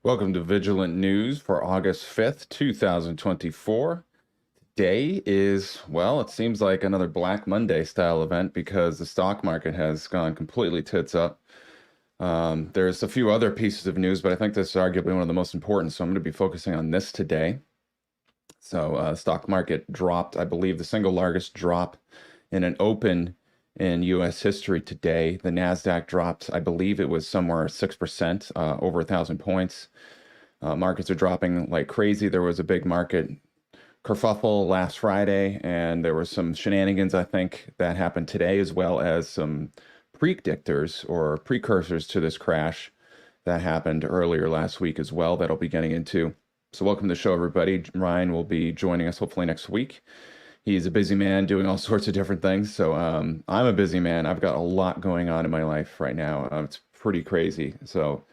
Welcome to Vigilant News for August 5th, 2024. Today is, well, it seems like another Black Monday style event because the stock market has gone completely tits up. There's a few other pieces of news, but I think this is arguably one of the most important, so I'm going to be focusing on this today. So, stock market dropped, I believe, the single largest drop in an open in U.S. history today. The Nasdaq dropped, I believe it was somewhere 6%, over 1,000 points. Markets are dropping like crazy. There was a big market kerfuffle last Friday, and there were some shenanigans, I think, that happened today, as well as some predictors or precursors to this crash that happened earlier last week as well, that I'll be getting into. So welcome to the show, everybody. Ryan will be joining us hopefully next week. He's a busy man doing all sorts of different things. So I'm a busy man. I've got a lot going on in my life right now. It's pretty crazy. So,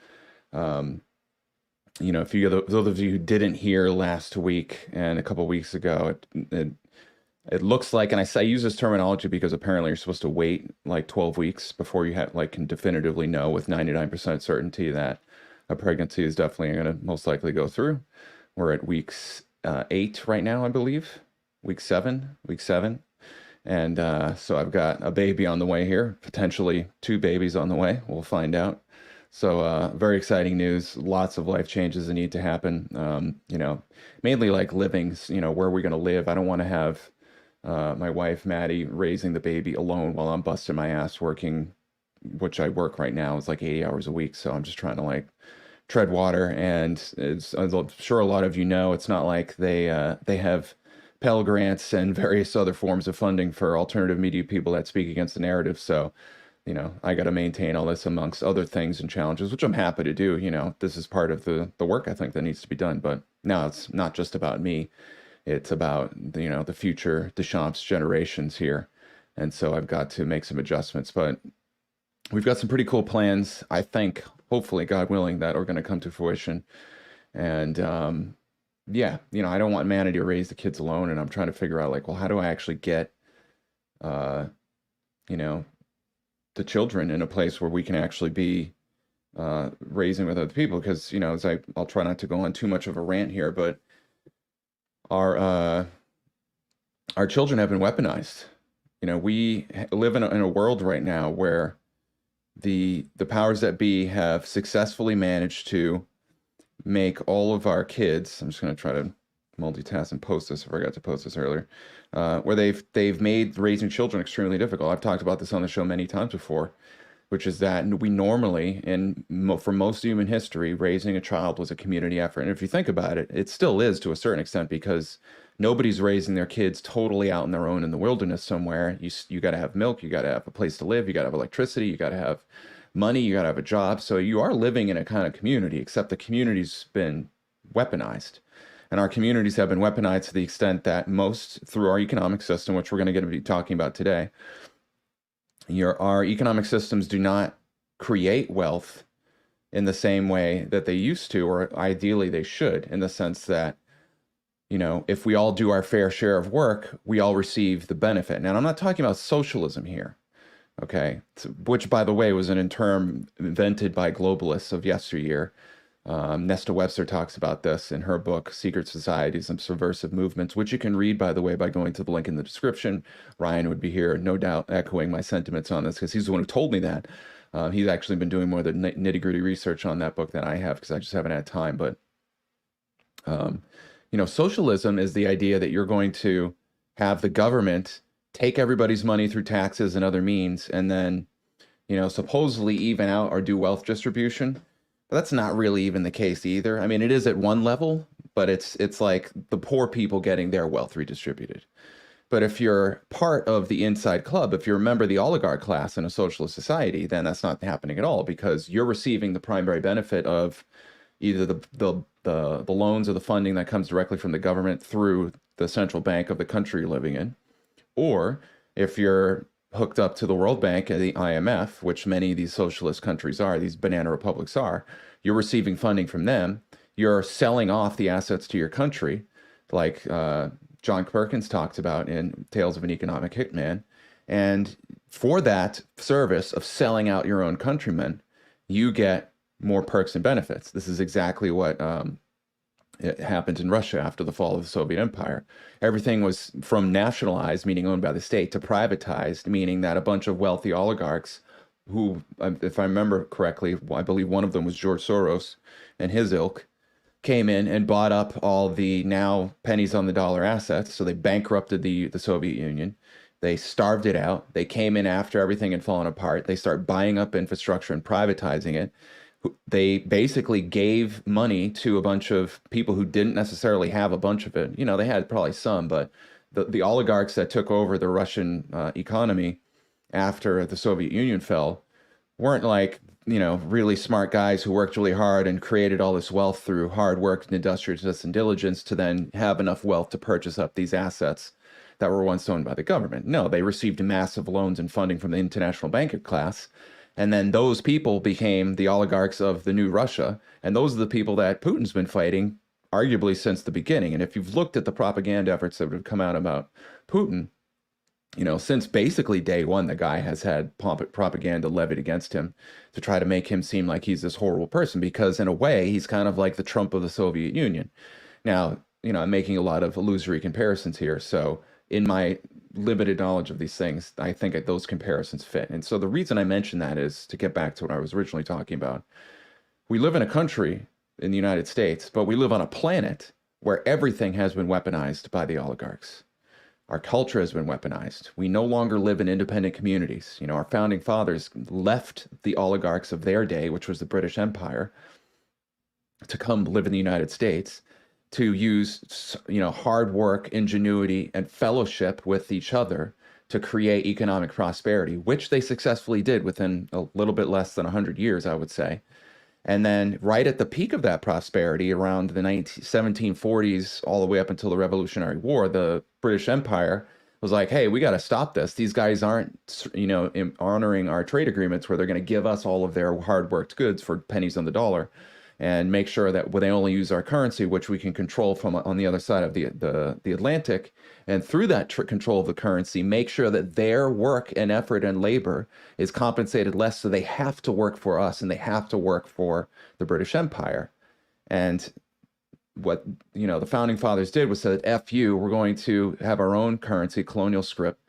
if you, those of you who didn't hear last week and a couple weeks ago, it looks like, and I use this terminology because apparently you're supposed to wait like 12 weeks before you can definitively know with 99% certainty that a pregnancy is definitely going to most likely go through. We're at weeks 8 right now, I believe. Week seven. And so I've got a baby on the way here, potentially 2 babies on the way. We'll find out. So very exciting news. Lots of life changes that need to happen. Mainly like living, where are we going to live? I don't want to have my wife, Maddie, raising the baby alone while I'm busting my ass working, which I work right now. It's like 80 hours a week. So I'm just trying to tread water. And I'm sure a lot of you know, it's not like they have Pell Grants and various other forms of funding for alternative media people that speak against the narrative. So, I got to maintain all this amongst other things and challenges, which I'm happy to do. This is part of the work I think that needs to be done. But now it's not just about me. It's about, the future Deschamps generations here. And so I've got to make some adjustments. But we've got some pretty cool plans, I think, hopefully, God willing, that are going to come to fruition. And, yeah, I don't want Manny to raise the kids alone, and I'm trying to figure out how do I actually get, the children in a place where we can actually be raising with other people? Because, I'll try not to go on too much of a rant here, but our children have been weaponized. We live in a world right now where the powers that be have successfully managed to make all of our kids, I'm just going to try to multitask and post this. I forgot to post this earlier, where they've made raising children extremely difficult. I've talked about this on the show many times before, which is that we normally, for most human history, raising a child was a community effort. And if you think about it, it still is to a certain extent, because nobody's raising their kids totally out on their own in the wilderness somewhere. You got to have milk, you got to have a place to live, you got to have electricity, you got to have money, you got to have a job. So you are living in a kind of community, except the community's been weaponized. And our communities have been weaponized to the extent that most, through our economic system, which we're going to be talking about today, our economic systems do not create wealth in the same way that they used to, or ideally they should, in the sense that, if we all do our fair share of work, we all receive the benefit. Now, I'm not talking about socialism here. Okay, which, by the way, was a term invented by globalists of yesteryear. Nesta Webster talks about this in her book, Secret Societies and Subversive Movements, which you can read, by the way, by going to the link in the description. Ryan would be here, no doubt, echoing my sentiments on this, because he's the one who told me that. He's actually been doing more of the nitty-gritty research on that book than I have, because I just haven't had time. But, socialism is the idea that you're going to have the government take everybody's money through taxes and other means, and then, supposedly even out or do wealth distribution. But that's not really even the case either. I mean, it is at one level, but it's like the poor people getting their wealth redistributed. But if you're part of the inside club, if you're a member of the oligarch class in a socialist society, then that's not happening at all, because you're receiving the primary benefit of either the loans or the funding that comes directly from the government through the central bank of the country you're living in. Or if you're hooked up to the World Bank and the IMF, which many of these socialist countries are, these banana republics are, you're receiving funding from them. You're selling off the assets to your country, like John Perkins talks about in Tales of an Economic Hitman. And for that service of selling out your own countrymen, you get more perks and benefits. This is exactly what it happened in Russia after the fall of the Soviet Empire. Everything was from nationalized, meaning owned by the state, to privatized, meaning that a bunch of wealthy oligarchs who, if I remember correctly, I believe one of them was George Soros and his ilk, came in and bought up all the now pennies on the dollar assets. So they bankrupted the Soviet Union. They starved it out. They came in after everything had fallen apart. They start buying up infrastructure and privatizing it. They basically gave money to a bunch of people who didn't necessarily have a bunch of it. You know, they had probably some, but the oligarchs that took over the Russian economy after the Soviet Union fell weren't like, you know, really smart guys who worked really hard and created all this wealth through hard work and industriousness and diligence to then have enough wealth to purchase up these assets that were once owned by the government. No, they received massive loans and funding from the international banker class. And then those people became the oligarchs of the new Russia. And those are the people that Putin's been fighting, arguably since the beginning. And if you've looked at the propaganda efforts that have come out about Putin, you know, since basically day one, the guy has had propaganda levied against him to try to make him seem like he's this horrible person, because in a way, he's kind of like the Trump of the Soviet Union. Now, you know, I'm making a lot of illusory comparisons here. So in my limited knowledge of these things, I think that those comparisons fit. And so the reason I mention that is to get back to what I was originally talking about. We live in a country in the United States, but we live on a planet where everything has been weaponized by the oligarchs. Our culture has been weaponized. We no longer live in independent communities. You know, our founding fathers left the oligarchs of their day, which was the British Empire, to come live in the United States, to use, you know, hard work, ingenuity, and fellowship with each other to create economic prosperity, which they successfully did within a little bit less than 100 years, I would say. And then right at the peak of that prosperity, around the 1740s, all the way up until the Revolutionary War, the British Empire was like, hey, we got to stop this. These guys aren't, you know, honoring our trade agreements where they're going to give us all of their hard-worked goods for pennies on the dollar, and make sure that they only use our currency, which we can control from on the other side of the Atlantic. And through that control of the currency, make sure that their work and effort and labor is compensated less, so they have to work for us and they have to work for the British Empire. And what, you know, the founding fathers did was said, F you, we're going to have our own currency, colonial script.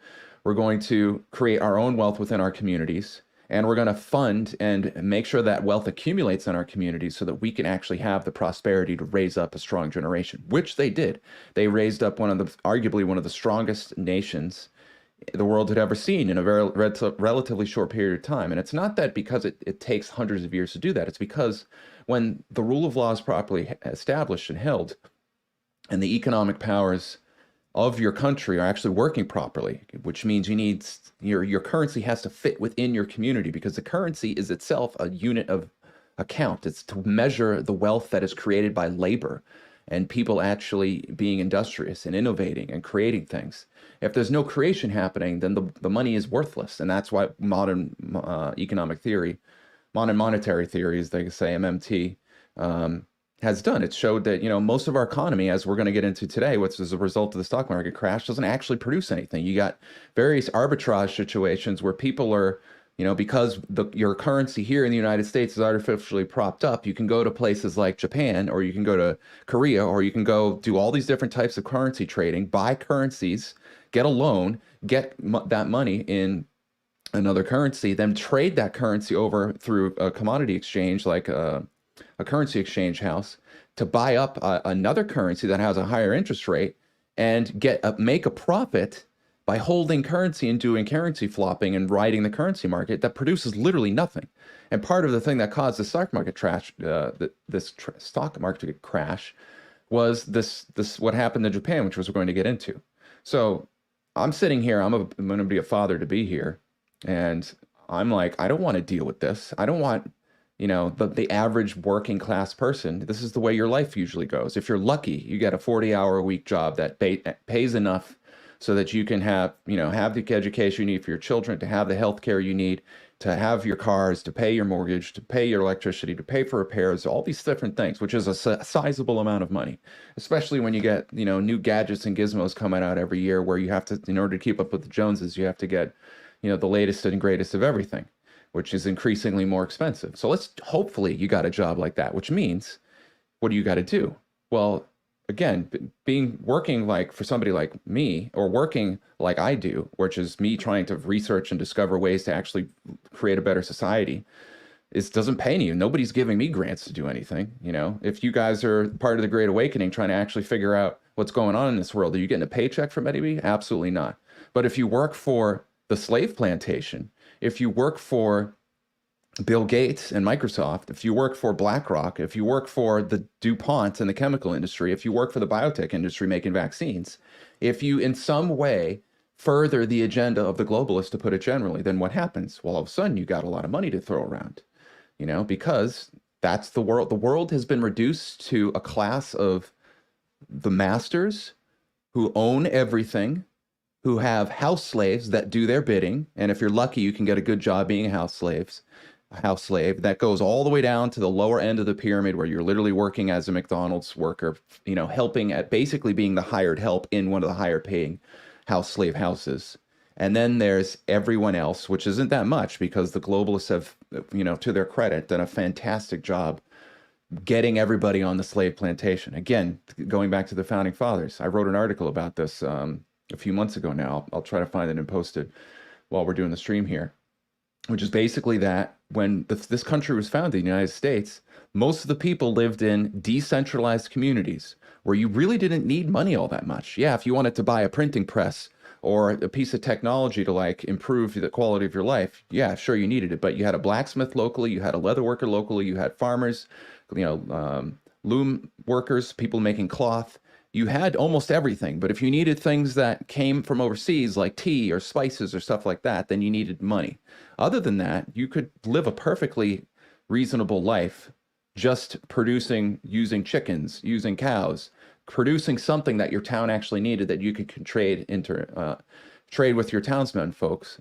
We're going to create our own wealth within our communities. And we're going to fund and make sure that wealth accumulates in our communities so that we can actually have the prosperity to raise up a strong generation, which they did. They raised up arguably one of the strongest nations the world had ever seen in a very relatively short period of time. And it's not that because it takes hundreds of years to do that. It's because when the rule of law is properly established and held, and the economic powers of your country are actually working properly, which means you need your currency has to fit within your community, because the currency is itself a unit of account. It's to measure the wealth that is created by labor and people actually being industrious and innovating and creating things. If there's no creation happening, then the money is worthless. And that's why modern economic theory, modern monetary theory, as they say, MMT, has done. It showed that, you know, most of our economy, as we're going to get into today, which is a result of the stock market crash, doesn't actually produce anything. You got various arbitrage situations where people are, you know, because your currency here in the United States is artificially propped up, you can go to places like Japan, or you can go to Korea, or you can go do all these different types of currency trading, buy currencies, get a loan, get that money in another currency, then trade that currency over through a commodity exchange like a currency exchange house to buy up another currency that has a higher interest rate, and make a profit by holding currency and doing currency flopping and riding the currency market that produces literally nothing. And part of the thing that caused the stock market stock market crash was this what happened in Japan, which we're going to get into. So I'm sitting here, I'm going to be a father to be here, and I'm like, I don't want to deal with this. I don't want, you know, the average working class person. This is the way your life usually goes. If you're lucky, you get a 40-hour-a-week job that pays enough so that you can have the education you need for your children, to have the health care you need, to have your cars, to pay your mortgage, to pay your electricity, to pay for repairs, all these different things, which is a sizable amount of money, especially when you get, you know, new gadgets and gizmos coming out every year where you have to, in order to keep up with the Joneses, you have to get, you know, the latest and greatest of everything. which is increasingly more expensive. So hopefully you got a job like that, which means, what do you got to do? Well, again, working like for somebody like me, or working like I do, which is me trying to research and discover ways to actually create a better society, it doesn't pay you. Nobody's giving me grants to do anything. If you guys are part of the Great Awakening trying to actually figure out what's going on in this world, are you getting a paycheck from anybody? Absolutely not. But if you work for the slave plantation, if you work for Bill Gates and Microsoft, if you work for BlackRock, if you work for the DuPont and the chemical industry, if you work for the biotech industry making vaccines, if you in some way further the agenda of the globalists, to put it generally, then what happens? Well, all of a sudden you got a lot of money to throw around, because that's the world. The world has been reduced to a class of the masters who own everything, who have house slaves that do their bidding. And if you're lucky, you can get a good job being a house slave. That goes all the way down to the lower end of the pyramid, where you're literally working as a McDonald's worker, helping at basically being the hired help in one of the higher paying house slave houses. And then there's everyone else, which isn't that much, because the globalists have, to their credit, done a fantastic job getting everybody on the slave plantation. Again, going back to the founding fathers, I wrote an article about this a few months ago now. I'll try to find it and post it while we're doing the stream here, which is basically that when this country was founded, the United States, most of the people lived in decentralized communities where you really didn't need money all that much. Yeah, if you wanted to buy a printing press or a piece of technology to like improve the quality of your life, yeah, sure, you needed it. But you had a blacksmith locally, you had a leather worker locally, you had farmers, loom workers, people making cloth. You had almost everything. But if you needed things that came from overseas, like tea or spices or stuff like that, then you needed money. Other than that, you could live a perfectly reasonable life just producing, using chickens, using cows, producing something that your town actually needed that you could trade with your townsmen folks,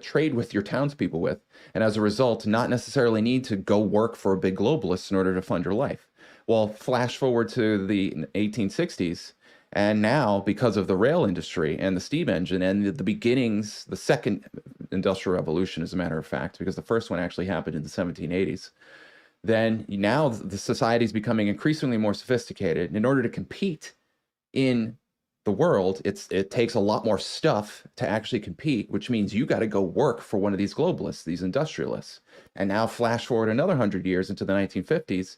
trade with your townspeople with, and as a result, not necessarily need to go work for a big globalist in order to fund your life. Well, flash forward to the 1860s, and now, because of the rail industry and the steam engine and the beginnings, the second industrial revolution, as a matter of fact, because the first one actually happened in the 1780s, then now the society is becoming increasingly more sophisticated. In order to compete in the world, it takes a lot more stuff to actually compete, which means you got to go work for one of these globalists, these industrialists. And now flash forward another 100 years into the 1950s,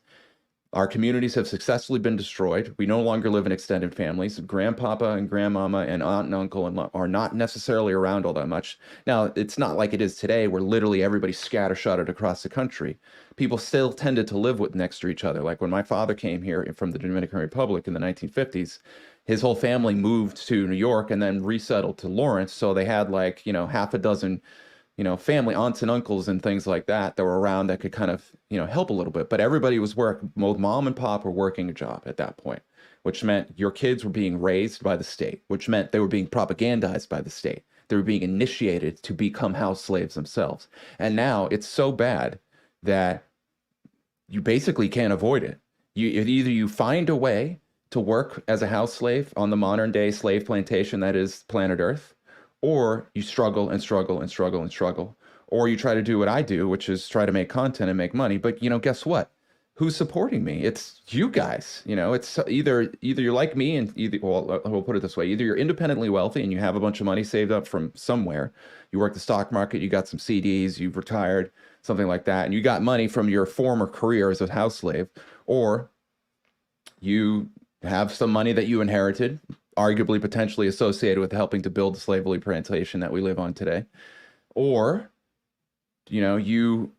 our communities have successfully been destroyed. We no longer live in extended families. Grandpapa and grandmama and aunt and uncle are not necessarily around all that much. Now, it's not like it is today where literally everybody's scattershotted across the country. People still tended to live next to each other. Like when my father came here from the Dominican Republic in the 1950s, his whole family moved to New York and then resettled to Lawrence. So they had half a dozen family, aunts and uncles and things like that were around that could kind of, help a little bit. But everybody was both mom and pop were working a job at that point, which meant your kids were being raised by the state, which meant they were being propagandized by the state. They were being initiated to become house slaves themselves. And now it's so bad that you basically can't avoid it. Either you find a way to work as a house slave on the modern day slave plantation that is planet Earth, or you struggle and struggle and struggle and struggle, or you try to do what I do, which is try to make content and make money. But guess what? Who's supporting me? It's you guys. It's either you're like me, and we'll put it this way: either you're independently wealthy and you have a bunch of money saved up from somewhere, you work the stock market, you got some CDs, you've retired, something like that, and you got money from your former career as a house slave, or you have some money that you inherited, arguably potentially associated with helping to build the slavery plantation that we live on today, or you're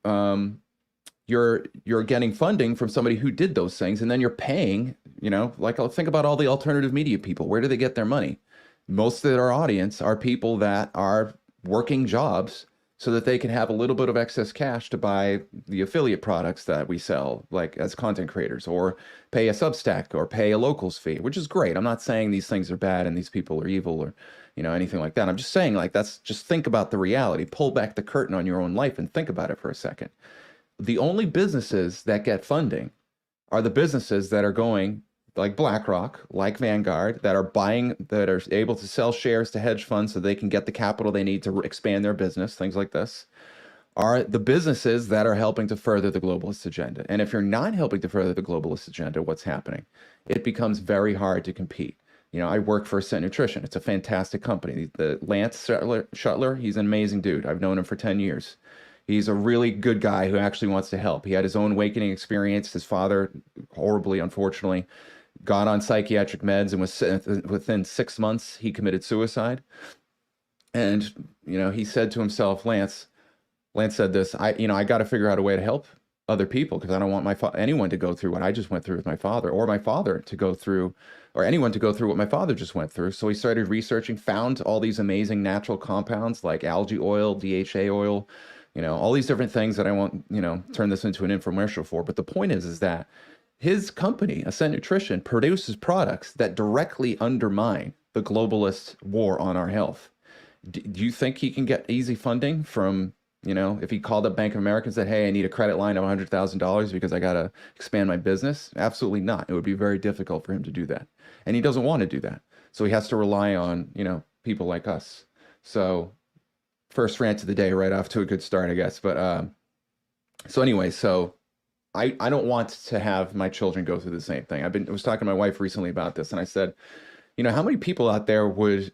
getting funding from somebody who did those things, and then you're paying. Think about all the alternative media people. Where do they get their money? Most of our audience are people that are working jobs so that they can have a little bit of excess cash to buy the affiliate products that we sell, like as content creators, or pay a Substack or pay a locals fee, which is great. I'm not saying these things are bad and these people are evil or, anything like that. I'm just saying just think about the reality, pull back the curtain on your own life and think about it for a second. The only businesses that get funding are the businesses that are going like BlackRock, like Vanguard, that are able to sell shares to hedge funds so they can get the capital they need to expand their business, things like this, are the businesses that are helping to further the globalist agenda. And if you're not helping to further the globalist agenda, what's happening? It becomes very hard to compete. You know, I work for Ascent Nutrition. It's a fantastic company. The Lance Shuttler, he's an amazing dude. I've known him for 10 years. He's a really good guy who actually wants to help. He had his own awakening experience. His father, horribly, unfortunately, got on psychiatric meds and was within 6 months, he committed suicide. And, you know, he said to himself, Lance said this, I got to figure out a way to help other people because I don't want anyone to go through what I just went through with my father, or my father to go through, or anyone to go through what my father just went through. So he started researching, found all these amazing natural compounds like algae oil, DHA oil, you know, all these different things that I won't, you know, turn this into an infomercial for. But the point is that his company, Ascent Nutrition, produces products that directly undermine the globalist war on our health. Do you think he can get easy funding from, you know, if he called up Bank of America and said, hey, I need a credit line of $100,000 because I got to expand my business? Absolutely not. It would be very difficult for him to do that. And he doesn't want to do that. So he has to rely on, you know, people like us. So first rant of the day, right off to a good start, I guess. But so anyway, so I don't want to have my children go through the same thing. I was talking to my wife recently about this, and I said, you know, how many people out there would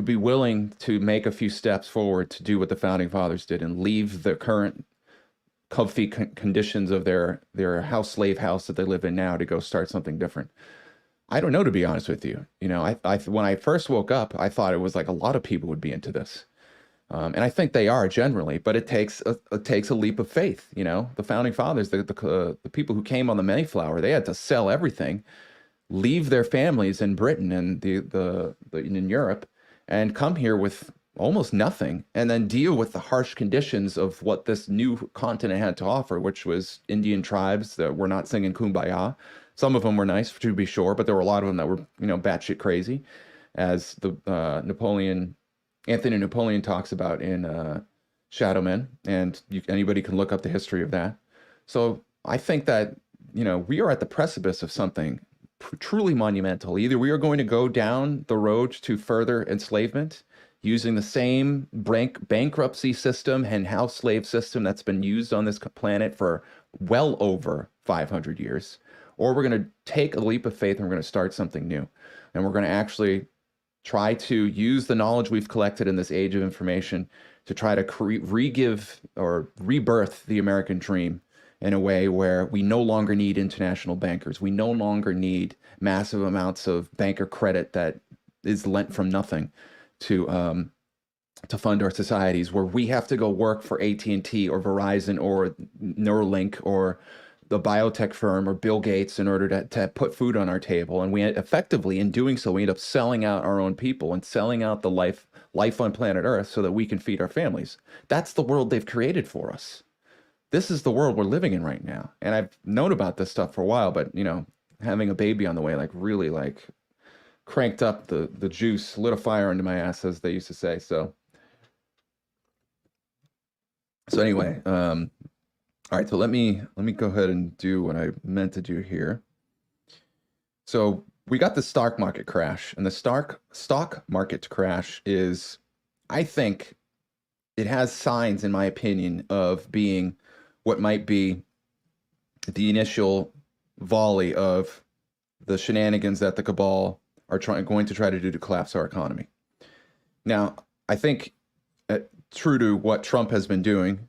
be willing to make a few steps forward to do what the founding fathers did and leave the current comfy conditions of their slave house that they live in now to go start something different? I don't know, to be honest with you. You know, when I first woke up, I thought it was like a lot of people would be into this. And I think they are generally, but it takes a leap of faith. You know, the founding fathers, the people who came on the Mayflower, they had to sell everything, leave their families in Britain and in Europe, and come here with almost nothing, and then deal with the harsh conditions of what this new continent had to offer, which was Indian tribes that were not singing Kumbaya. Some of them were nice, to be sure, but there were a lot of them that were, you know, batshit crazy, as the Anthony Napoleon talks about in Shadow Men, and anybody can look up the history of that. So I think that, you know, we are at the precipice of something truly monumental. Either we are going to go down the road to further enslavement using the same bankruptcy system and house slave system that's been used on this planet for well over 500 years, or we're going to take a leap of faith and we're going to start something new. And we're going to actually try to use the knowledge we've collected in this age of information to try to re-give or rebirth the American dream in a way where we no longer need international bankers. We no longer need massive amounts of banker credit that is lent from nothing to fund our societies, where we have to go work for AT&T or Verizon or Neuralink or the biotech firm or Bill Gates in order to put food on our table. And we effectively, in doing so, we end up selling out our own people and selling out the life on planet Earth so that we can feed our families. That's the world they've created for us. This is the world we're living in right now. And I've known about this stuff for a while, but, you know, having a baby on the way, like, really, like, cranked up the juice, lit a fire into my ass, as they used to say. So anyway, all right, so let me go ahead and do what I meant to do here. So we got the stock market crash, and the stock market crash is, I think, it has signs, in my opinion, of being what might be the initial volley of the shenanigans that the cabal are going to try to do to collapse our economy. Now, I think, true to what Trump has been doing,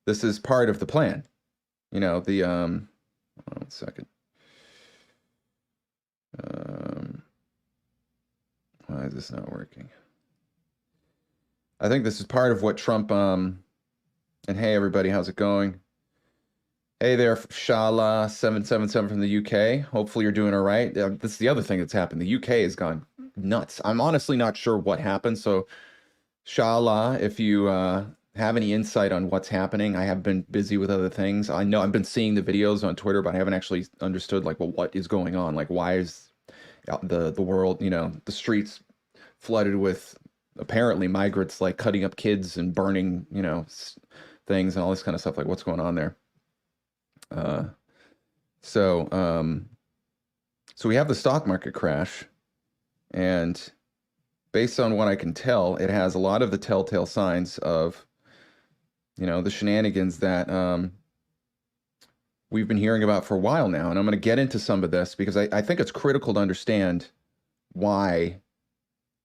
this is part of the plan. You know, hold on 1 second. Why is this not working? I think this is part of what Trump, and hey everybody, how's it going? Hey there, Shala 777 from the UK. Hopefully you're doing all right. This is the other thing that's happened. The UK has gone nuts. I'm honestly not sure what happened. So Shala, if you have any insight on what's happening, I have been busy with other things. I know I've been seeing the videos on Twitter, but I haven't actually understood, like, well, what is going on? Like, why is the world, you know, the streets flooded with apparently migrants, like cutting up kids and burning, you know, things and all this kind of stuff. Like, what's going on there? So we have the stock market crash, and based on what I can tell, it has a lot of the telltale signs of the shenanigans that we've been hearing about for a while now. And I'm going to get into some of this because I think it's critical to understand why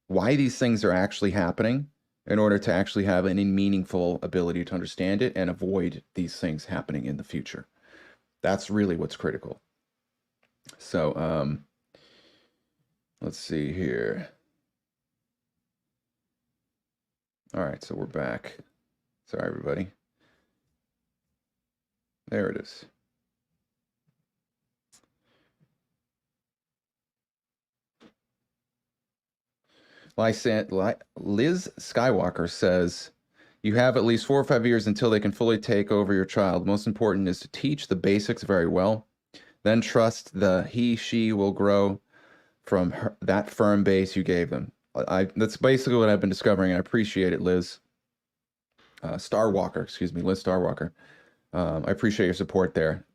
these things are actually happening in order to actually have any meaningful ability to understand it and avoid these things happening in the future. That's really what's critical. So let's see here. All right, so we're back. Sorry, everybody. There it is. Liz Skywalker says, you have at least 4 or 5 years until they can fully take over your child. Most important is to teach the basics very well. Then trust she will grow from that firm base you gave them. That's basically what I've been discovering. I appreciate it, Liz. Liz Starwalker. I appreciate your support there.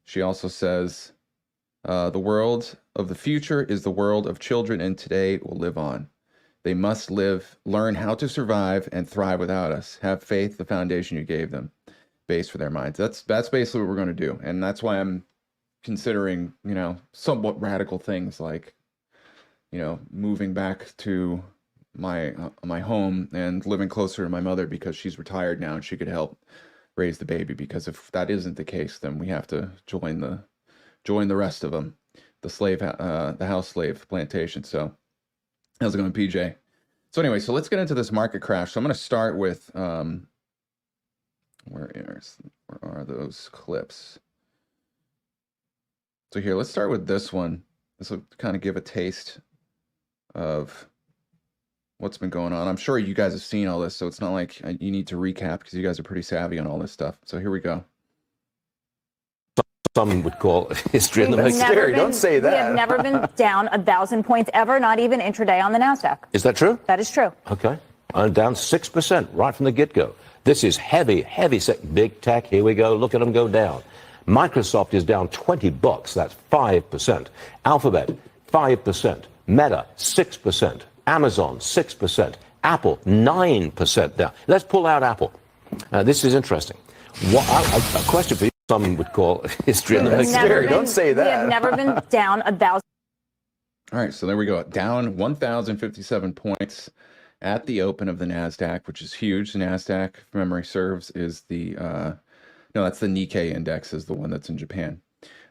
She also says, the world of the future is the world of children, and today will live on. They must learn how to survive and thrive without us. Have faith, the foundation you gave them, base for their minds. That's basically what we're going to do. And that's why I'm considering, somewhat radical things like, moving back to my home and living closer to my mother because she's retired now and she could help raise the baby. Because if that isn't the case, then we have to join the rest of them, the house slave plantation. So how's it going, PJ? So anyway, so let's get into this market crash. So I'm going to start with where are those clips? So here, let's start with this one. This will kind of give a taste of what's been going on. I'm sure you guys have seen all this, so it's not like you need to recap because you guys are pretty savvy on all this stuff. So here we go. Some would call history in the making. Don't say that. We have never been down 1,000 points ever, not even intraday on the NASDAQ. Is that true? That is true. Okay. I'm down 6% right from the get-go. This is heavy big tech. Here we go. Look at them go down. Microsoft is down $20. That's 5%. Alphabet, 5%. Meta, 6%. Amazon, 6%. Apple, 9% down. Let's pull out Apple. This is interesting. A question for you. Some would call history in the making. Don't say that. We have never been down 1,000. All right, so there we go. Down 1,057 points at the open of the NASDAQ, which is huge. The NASDAQ, if memory serves, is that's the Nikkei index, is the one that's in Japan.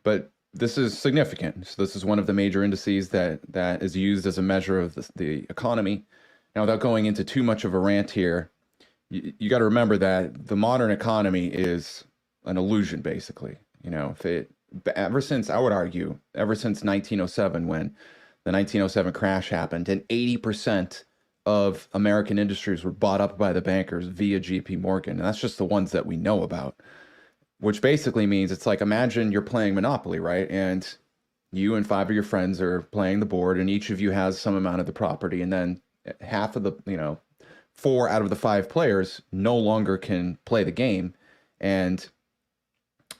But this is significant. So this is one of the major indices that is used as a measure of the economy. Now, without going into too much of a rant here, you got to remember that the modern economy is an illusion, basically. Ever since 1907, when the 1907 crash happened, and 80% of American industries were bought up by the bankers via JP Morgan. And that's just the ones that we know about, which basically means it's like, imagine you're playing Monopoly, right? And you and 5 of your friends are playing the board, and each of you has some amount of the property, and then half of the, 4 out of the 5 players no longer can play the game, and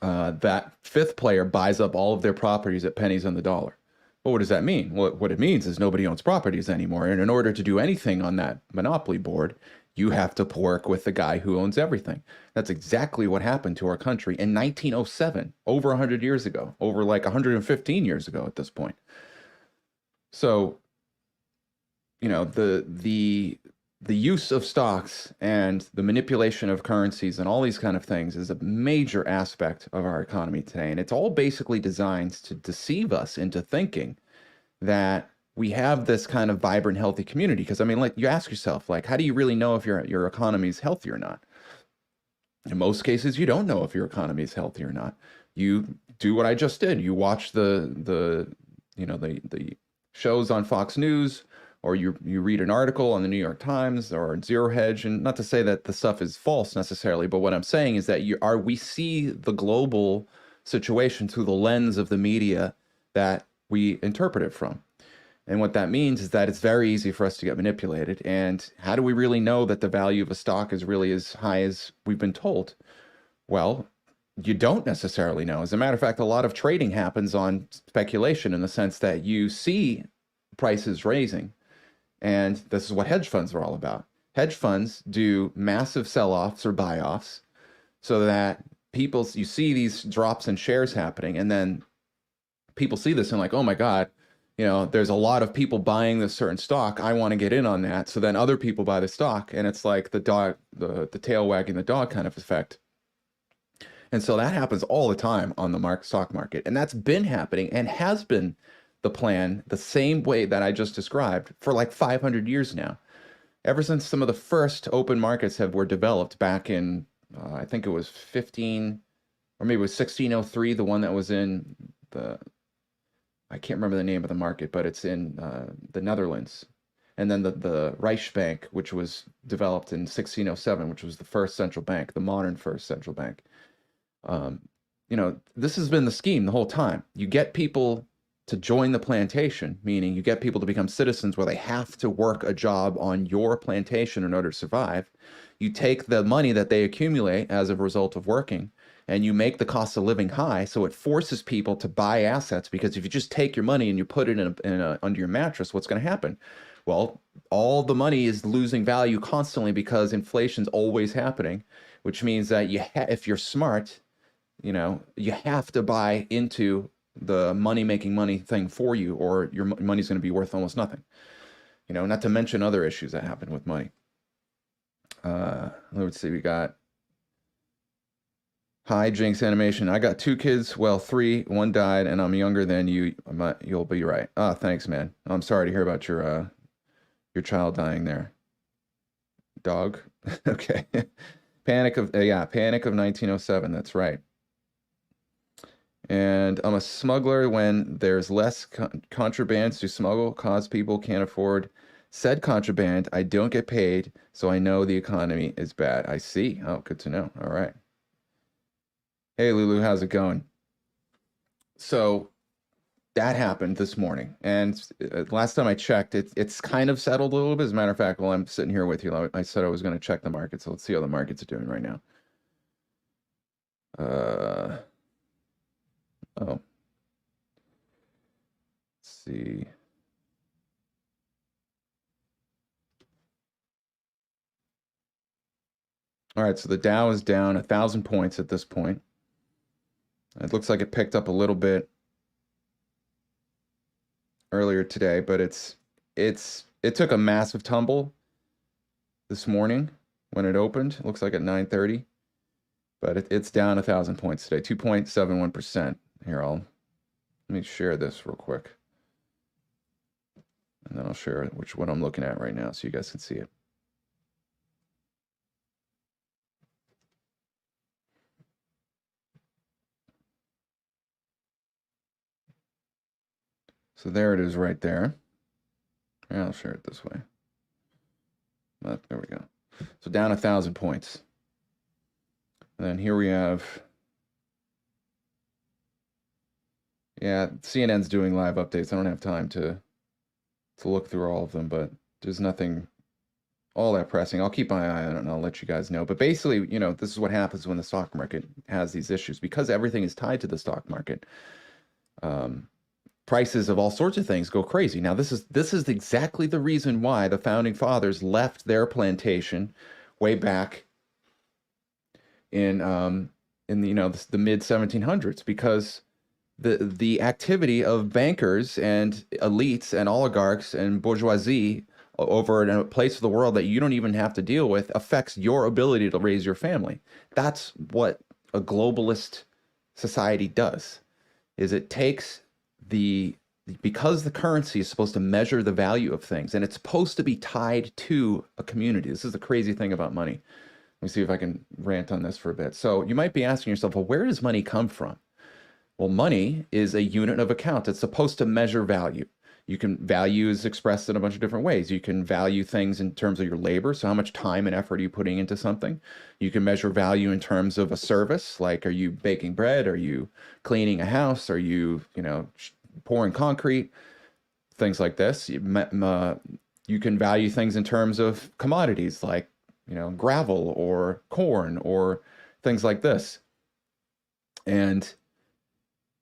that 5th player buys up all of their properties at pennies on the dollar. Well, what does that mean? Well, what it means is nobody owns properties anymore. And in order to do anything on that Monopoly board, you have to work with the guy who owns everything. That's exactly what happened to our country in 1907, over 100 years ago, over like 115 years ago at this point. So, the use of stocks and the manipulation of currencies and all these kind of things is a major aspect of our economy today. And it's all basically designed to deceive us into thinking that we have this kind of vibrant, healthy community. Because, you ask yourself, how do you really know if your economy is healthy or not? In most cases, you don't know if your economy is healthy or not. You do what I just did. You watch the shows on Fox News, or you read an article on the New York Times or Zero Hedge, and not to say that the stuff is false necessarily, but what I'm saying is that we see the global situation through the lens of the media that we interpret it from. And what that means is that it's very easy for us to get manipulated. And how do we really know that the value of a stock is really as high as we've been told? Well, you don't necessarily know. As a matter of fact, a lot of trading happens on speculation, in the sense that you see prices raising. And this is what hedge funds are all about. hedge funds do massive sell-offs or buy-offs so that you see these drops in shares happening, and then people see this and like, oh my God, there's a lot of people buying this certain stock. I want to get in on that. So then other people buy the stock, and it's like the tail wagging the dog kind of effect. And so that happens all the time on the stock market. And that's been happening and has been the plan the same way that I just described for like 500 years now. Ever since some of the first open markets were developed back in, I think it was 15, or maybe it was 1603, the one that was in I can't remember the name of the market, but it's in the Netherlands. And then the Reichsbank, which was developed in 1607, which was the first central bank, the modern first central bank. This has been the scheme the whole time. You get people to join the plantation, meaning you get people to become citizens where they have to work a job on your plantation in order to survive. You take the money that they accumulate as a result of working, and you make the cost of living high, so it forces people to buy assets, because if you just take your money and you put it under your mattress, what's going to happen? Well, all the money is losing value constantly because inflation's always happening, which means that if you're smart, you have to buy into the making money thing for you, or your money's going to be worth almost nothing. Not to mention other issues that happen with money. Let's see, we got Hi, Jinx Animation. I got 2 kids. Well, 3. 1 died, and I'm younger than you. You'll be right. Thanks, man. I'm sorry to hear about your child dying there. Dog? Okay. Panic of 1907. That's right. And I'm a smuggler when there's less contrabands to smuggle, cause people can't afford said contraband. I don't get paid, so I know the economy is bad. I see. Oh, good to know. All right. Hey, Lulu, how's it going? So that happened this morning, and last time I checked, it's kind of settled a little bit. As a matter of fact, while I'm sitting here with you, I said I was going to check the market, so let's see how the markets are doing right now. Let's see. All right, so the Dow is down 1,000 points at this point. It looks like it picked up a little bit earlier today, but it took a massive tumble this morning when it opened. It looks like at 9:30, but it's down 1,000 points today, 2.71%. Here, let me share this real quick, and then I'll share what I'm looking at right now so you guys can see it. So there it is right there. I'll share it this way. There we go. So down 1,000 points. And then here we have, CNN's doing live updates. I don't have time to look through all of them, but there's nothing all that pressing. I'll keep my eye on it and I'll let you guys know. But basically, this is what happens when the stock market has these issues, because everything is tied to the stock market. Prices of all sorts of things go crazy. Now, this is exactly the reason why the founding fathers left their plantation way back in the mid 1700s, because the activity of bankers and elites and oligarchs and bourgeoisie over in a place of the world that you don't even have to deal with affects your ability to raise your family. That's what a globalist society does, is it takes because the currency is supposed to measure the value of things, and it's supposed to be tied to a community. This is the crazy thing about money. Let me see if I can rant on this for a bit. So you might be asking yourself, well, where does money come from? Well, money is a unit of account. It's supposed to measure value. Value is expressed in a bunch of different ways. You can value things in terms of your labor. So how much time and effort are you putting into something? You can measure value in terms of a service, like, are you baking bread? Are you cleaning a house? Are you, pouring concrete? Things like this. You can value things in terms of commodities, like, gravel or corn or things like this. And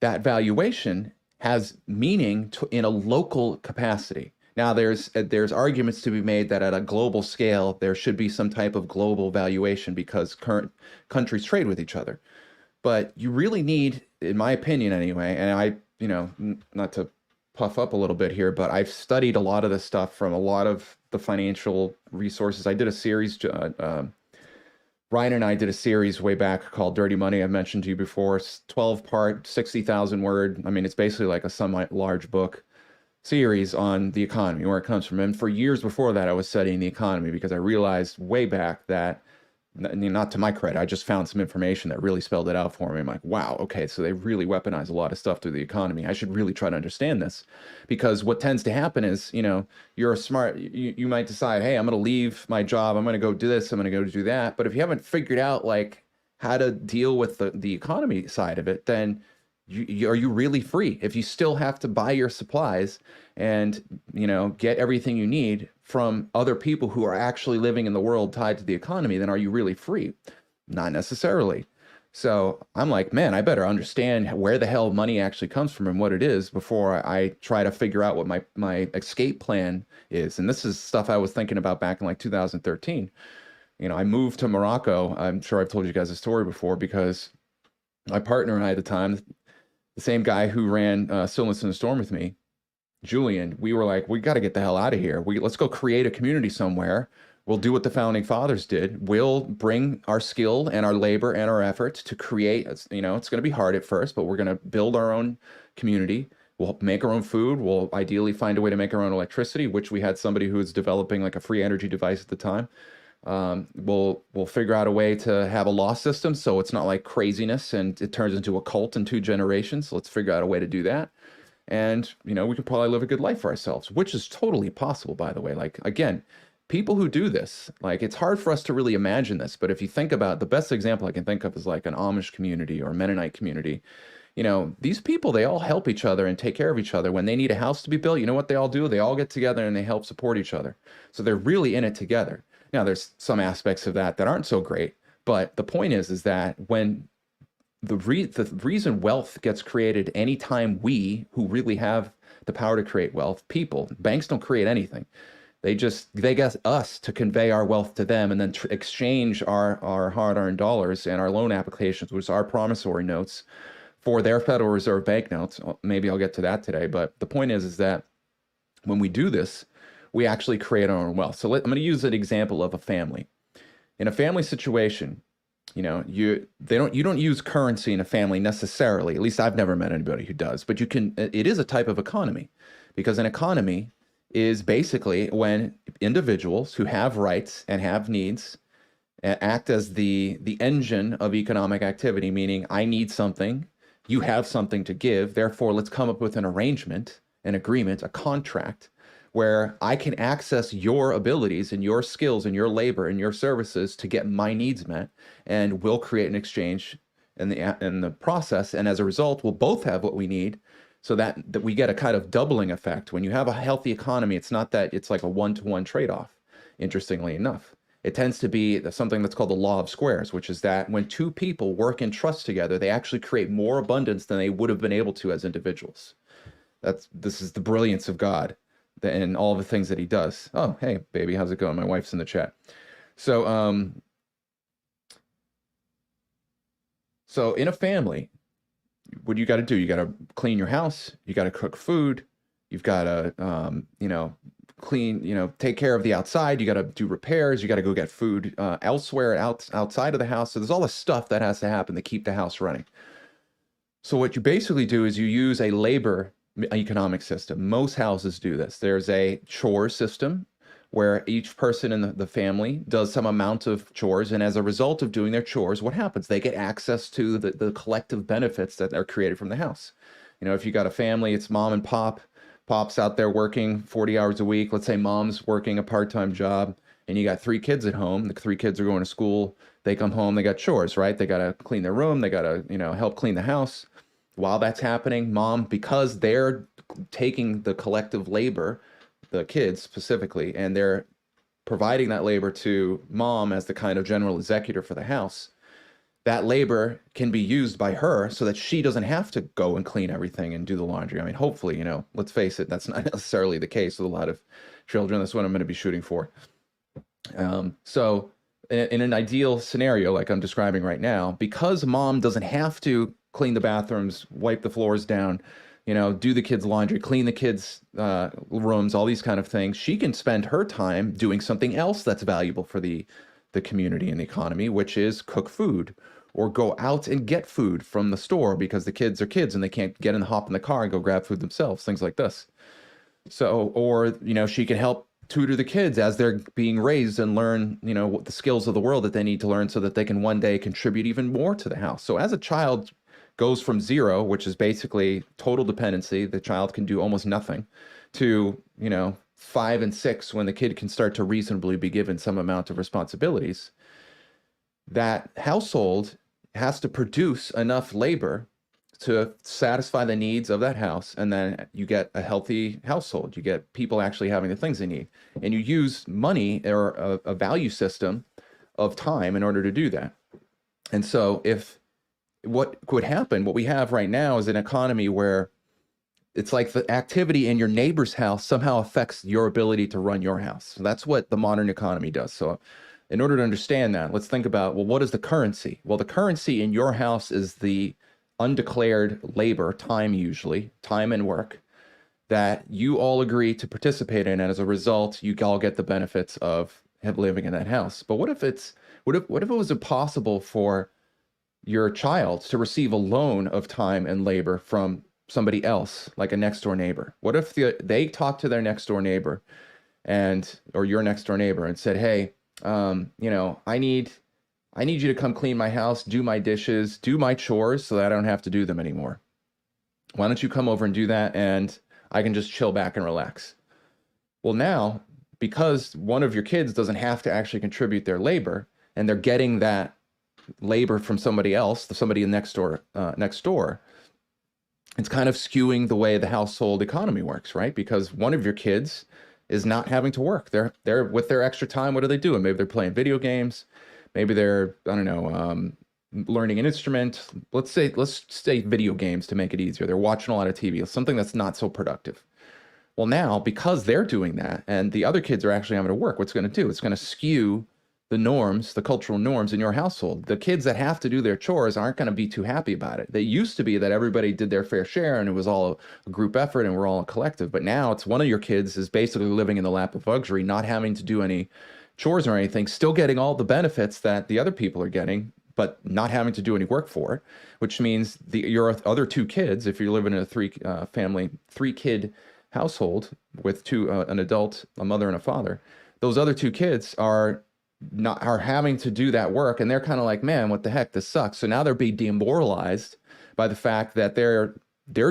that valuation has meaning in a local capacity. Now, there's arguments to be made that at a global scale, there should be some type of global valuation because current countries trade with each other. But you really need, in my opinion anyway, and I, not to puff up a little bit here, but I've studied a lot of this stuff from a lot of the financial resources. I did a series, Ryan and I did a series way back called Dirty Money. I've mentioned to you before. It's 12-part, 60,000 word. I mean, it's basically like a semi-large book series on the economy, where it comes from. And for years before that, I was studying the economy because I realized way back that, not to my credit, I just found some information that really spelled it out for me. I'm like, wow, okay, so they really weaponize a lot of stuff through the economy. I should really try to understand this, because what tends to happen is, you're a smart, you might decide, hey, I'm going to leave my job, I'm going to go do this, I'm going to go do that. But if you haven't figured out like how to deal with the economy side of it, then are you really free? If you still have to buy your supplies and, get everything you need from other people who are actually living in the world tied to the economy, then are you really free? Not necessarily. So I'm like, man, I better understand where the hell money actually comes from and what it is before I try to figure out what my escape plan is. And this is stuff I was thinking about back in like 2013. I moved to Morocco. I'm sure I've told you guys a story before, because my partner and I at the time, the same guy who ran Stillness in the Storm with me, Julian, we were like, we got to get the hell out of here. Let's go create a community somewhere. We'll do what the founding fathers did. We'll bring our skill and our labor and our efforts to create, it's going to be hard at first, but we're going to build our own community. We'll make our own food. We'll ideally find a way to make our own electricity, which we had somebody who was developing like a free energy device at the time. We'll figure out a way to have a law system so it's not like craziness and it turns into a cult in 2 generations. So let's figure out a way to do that. And, we can probably live a good life for ourselves, which is totally possible, by the way. Like, again, people who do this, like, it's hard for us to really imagine this. But if you think about, the best example I can think of is like an Amish community or a Mennonite community. These people, they all help each other and take care of each other. When they need a house to be built, you know what they all do? They all get together and they help support each other. So they're really in it together. Now, there's some aspects of that aren't so great. But the point is that when the reason wealth gets created anytime we, who really have the power to create wealth, banks don't create anything. They get us to convey our wealth to them and then exchange our hard-earned dollars and our loan applications, which are our promissory notes, for their Federal Reserve banknotes. Maybe I'll get to that today. But the point is that when we do this, we actually create our own wealth. So I'm going to use an example of a family. In a family situation, you don't use currency in a family necessarily. At least I've never met anybody who does. But it is a type of economy, because an economy is basically when individuals who have rights and have needs act as the engine of economic activity, meaning I need something, you have something to give, therefore let's come up with an arrangement, an agreement, a contract, where I can access your abilities and your skills and your labor and your services to get my needs met, and we'll create an exchange in the process. And as a result, we'll both have what we need, so that we get a kind of doubling effect. When you have a healthy economy, it's not that it's like a one-to-one trade-off, interestingly enough. It tends to be something that's called the law of squares, which is that when 2 people work in trust together, they actually create more abundance than they would have been able to as individuals. This is the brilliance of God and all the things that he does. Oh, hey, baby, how's it going? My wife's in the chat. So, so in a family, what you got to do? You got to clean your house. You got to cook food. You've got to, clean, take care of the outside. You got to do repairs. You got to go get food elsewhere, outside of the house. So there's all this stuff that has to happen to keep the house running. So what you basically do is you use a labor economic system. Most houses do this. There's a chore system where each person in the family does some amount of chores, and as a result of doing their chores, what happens? They get access to the collective benefits that are created from the house. If you got a family, it's mom and pop. Pop's out there working 40 hours a week. Let's say mom's working a part-time job, and you got 3 kids at home. The 3 kids are going to school. They come home, they got chores, right? They got to clean their room. They got to, help clean the house. While that's happening, mom, because they're taking the collective labor, the kids specifically, and they're providing that labor to mom as the kind of general executor for the house, that labor can be used by her so that she doesn't have to go and clean everything and do the laundry. I mean, hopefully, you know, let's face it, that's not necessarily the case with a lot of children. That's what I'm going to be shooting for. So in an ideal scenario, like I'm describing right now, because mom doesn't have to clean the bathrooms, wipe the floors down, you know, do the kids' laundry, clean the kids' rooms, all these kind of things, she can spend her time doing something else that's valuable for the community and the economy, which is cook food or go out and get food from the store because the kids are kids and they can't get in, hop in the car and go grab food themselves, things like this. So, or, you know, she can help tutor the kids as they're being raised and learn, you know, what the skills of the world that they need to learn so that they can one day contribute even more to the house. So as a child goes from 0, which is basically total dependency, the child can do almost nothing, to, you know, 5 and 6, when the kid can start to reasonably be given some amount of responsibilities, that household has to produce enough labor to satisfy the needs of that house. And then you get a healthy household. You get people actually having the things they need. And you use money or a value system of time in order to do that. And so if what could happen, what we have right now is an economy where it's like the activity in your neighbor's house somehow affects your ability to run your house. So that's what the modern economy does. So in order to understand that, let's think about, well, what is the currency? Well, the currency in your house is the undeclared labor, time usually, time and work, that you all agree to participate in, and as a result, you all get the benefits of living in that house. But what if it was impossible for your child to receive a loan of time and labor from somebody else, like a next door neighbor? What if they talked to their next door neighbor or your next door neighbor and said, hey, you know, I need you to come clean my house, do my dishes, do my chores so that I don't have to do them anymore. Why don't you come over and do that, and I can just chill back and relax? Well, now, because one of your kids doesn't have to actually contribute their labor, and they're getting that labor from somebody else, somebody next door, it's kind of skewing the way the household economy works, right? Because one of your kids is not having to work. They're with their extra time. What are they doing? Maybe they're playing video games. Maybe they're, I don't know, learning an instrument. Let's say video games to make it easier. They're watching a lot of TV, something that's not so productive. Well, now, because they're doing that and the other kids are actually having to work, what's going to do? It's going to skew the norms, the cultural norms in your household. The kids that have to do their chores aren't going to be too happy about it. They used to be that everybody did their fair share and it was all a group effort and we're all a collective. But now it's one of your kids is basically living in the lap of luxury, not having to do any chores or anything, still getting all the benefits that the other people are getting, but not having to do any work for it, which means your other 2 kids, if you're living in a 3-kid household with an adult, a mother and a father, those other 2 kids are having to do that work, and they're kind of like, man, what the heck, this sucks. So now they're being demoralized by the fact that they're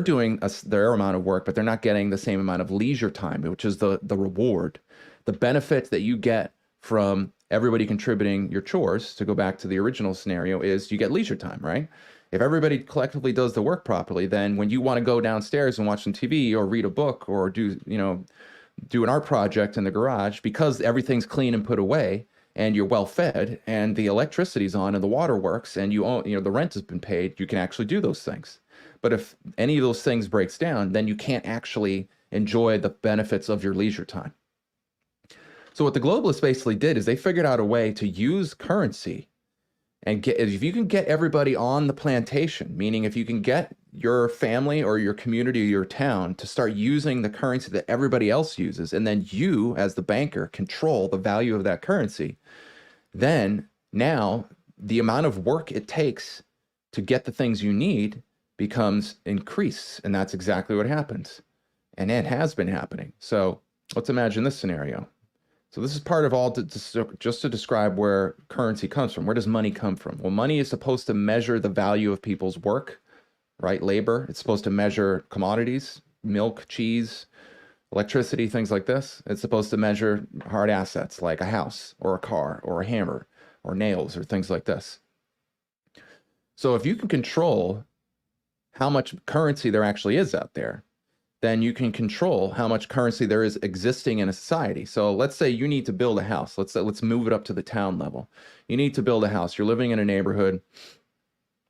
doing their amount of work, but they're not getting the same amount of leisure time, which is the reward, the benefit that you get from everybody contributing your chores. To go back to the original scenario, is you get leisure time, right? If everybody collectively does the work properly, then when you want to go downstairs and watch some TV or read a book or do an art project in the garage, because everything's clean and put away, and you're well fed, and the electricity's on, and the water works, and the rent has been paid, you can actually do those things. But if any of those things breaks down, then you can't actually enjoy the benefits of your leisure time. So what the globalists basically did is they figured out a way to use currency and if you can get everybody on the plantation, meaning if you can get your family or your community or your town to start using the currency that everybody else uses, and then you as the banker control the value of that currency, then now the amount of work it takes to get the things you need becomes increased. And that's exactly what happens. And it has been happening. So let's imagine this scenario. So this is part of all just to describe where currency comes from. Where does money come from? Well, money is supposed to measure the value of people's work, right? Labor. It's supposed to measure commodities, milk, cheese, electricity, things like this. It's supposed to measure hard assets like a house or a car or a hammer or nails or things like this. So if you can control how much currency there actually is out there, then you can control how much currency there is existing in a society. So let's say you need to build a house. Let's move it up to the town level. You need to build a house. You're living in a neighborhood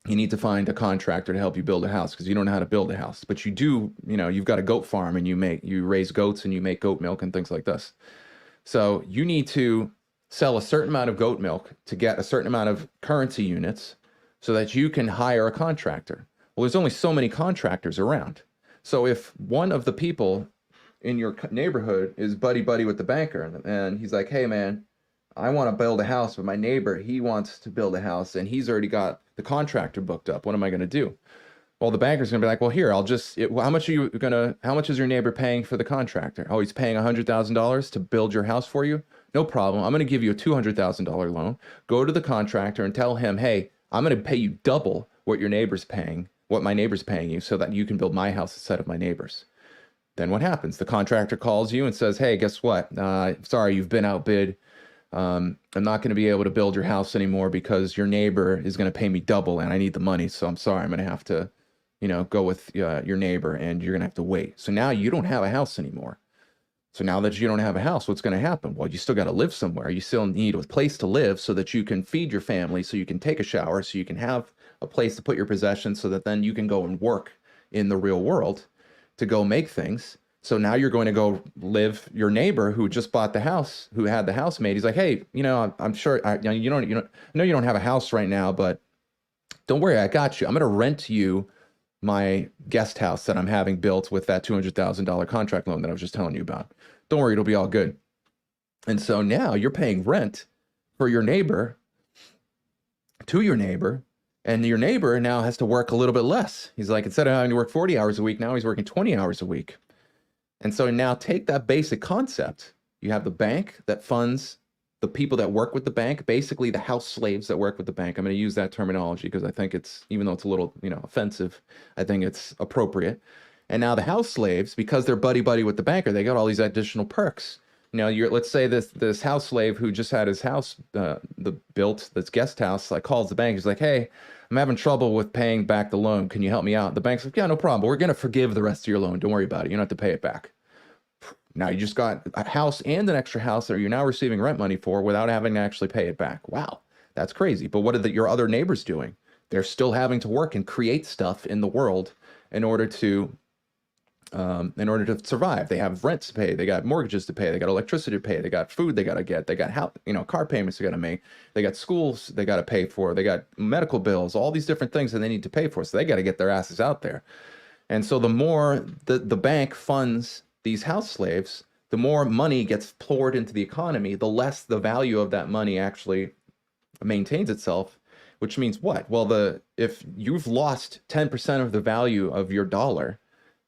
you need to find a contractor to help you build a house because you don't know how to build a house. But you do, you've got a goat farm and you raise goats and you make goat milk and things like this. So you need to sell a certain amount of goat milk to get a certain amount of currency units so that you can hire a contractor. Well, there's only so many contractors around. So if one of the people in your neighborhood is buddy with the banker and he's like, hey man, I want to build a house, but my neighbor, he wants to build a house and he's already got the contractor booked up. What am I going to do? Well, the banker's going to be like, well, here, how much is your neighbor paying for the contractor? Oh, he's paying $100,000 to build your house for you? No problem. I'm going to give you a $200,000 loan. Go to the contractor and tell him, hey, I'm going to pay you double what my neighbor's paying you so that you can build my house instead of my neighbor's. Then what happens? The contractor calls you and says, hey, guess what? Sorry, you've been outbid. I'm not going to be able to build your house anymore because your neighbor is going to pay me double and I need the money. So I'm sorry, I'm going to have to, go with your neighbor and you're going to have to wait. So now you don't have a house anymore. So now that you don't have a house, what's going to happen? Well, you still got to live somewhere. You still need a place to live so that you can feed your family, so you can take a shower, so you can have a place to put your possessions so that then you can go and work in the real world to go make things. So now you're going to go live your neighbor who just bought the house, who had the house made. He's like, hey, I'm sure I know you don't have a house right now, but don't worry, I got you. I'm going to rent you my guest house that I'm having built with that $200,000 contract loan that I was just telling you about. Don't worry, it'll be all good. And so now you're paying rent for your neighbor to your neighbor, and your neighbor now has to work a little bit less. He's like, instead of having to work 40 hours a week, now he's working 20 hours a week. And so now take that basic concept. You have the bank that funds the people that work with the bank, basically the house slaves that work with the bank. I'm going to use that terminology because I think it's, even though it's a little, offensive, I think it's appropriate. And now the house slaves, because they're buddy with the banker, they got all these additional perks. Let's say this house slave who just had his house built, this guest house, like calls the bank. He's like, hey, I'm having trouble with paying back the loan. Can you help me out? The bank's like, yeah, no problem. We're going to forgive the rest of your loan. Don't worry about it. You don't have to pay it back. Now you just got a house and an extra house that you're now receiving rent money for without having to actually pay it back. Wow, that's crazy. But what are your other neighbors doing? They're still having to work and create stuff in the world in order to survive. They have rent to pay, they got mortgages to pay, they got electricity to pay, they got food they got to get, they got car payments they got to make, they got schools they got to pay for, they got medical bills, all these different things that they need to pay for. So they got to get their asses out there. And so the more the bank funds these house slaves, the more money gets poured into the economy, the less the value of that money actually maintains itself, which means what? Well, if you've lost 10% of the value of your dollar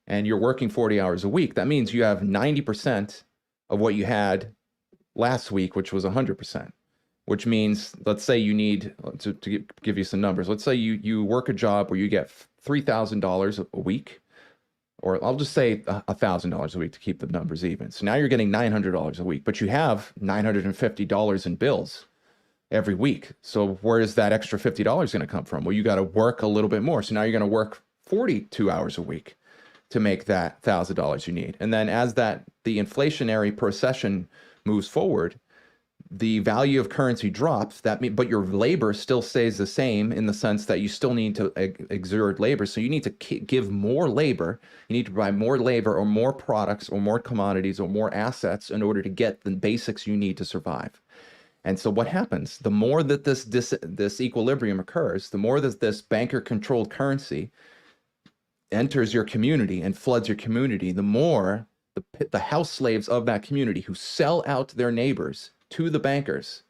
and you're working 40 hours a week, that means you have 90% of what you had last week, which was 100%, which means, let's say you need, to give you some numbers, let's say you work a job where you get $3,000 a week, or I'll just say $1,000 a week to keep the numbers even. So now you're getting $900 a week, but you have $950 in bills every week. So where is that extra $50 going to come from? Well, you got to work a little bit more. So now you're going to work 42 hours a week to make that $1,000 you need. And then as the inflationary procession moves forward, the value of currency drops, but your labor still stays the same in the sense that you still need to exert labor. So you need to give more labor. You need to provide more labor or more products or more commodities or more assets in order to get the basics you need to survive. And so what happens? The more that this equilibrium occurs, the more that this banker-controlled currency enters your community and floods your community, the more the house slaves of that community who sell out their neighbors to the bankers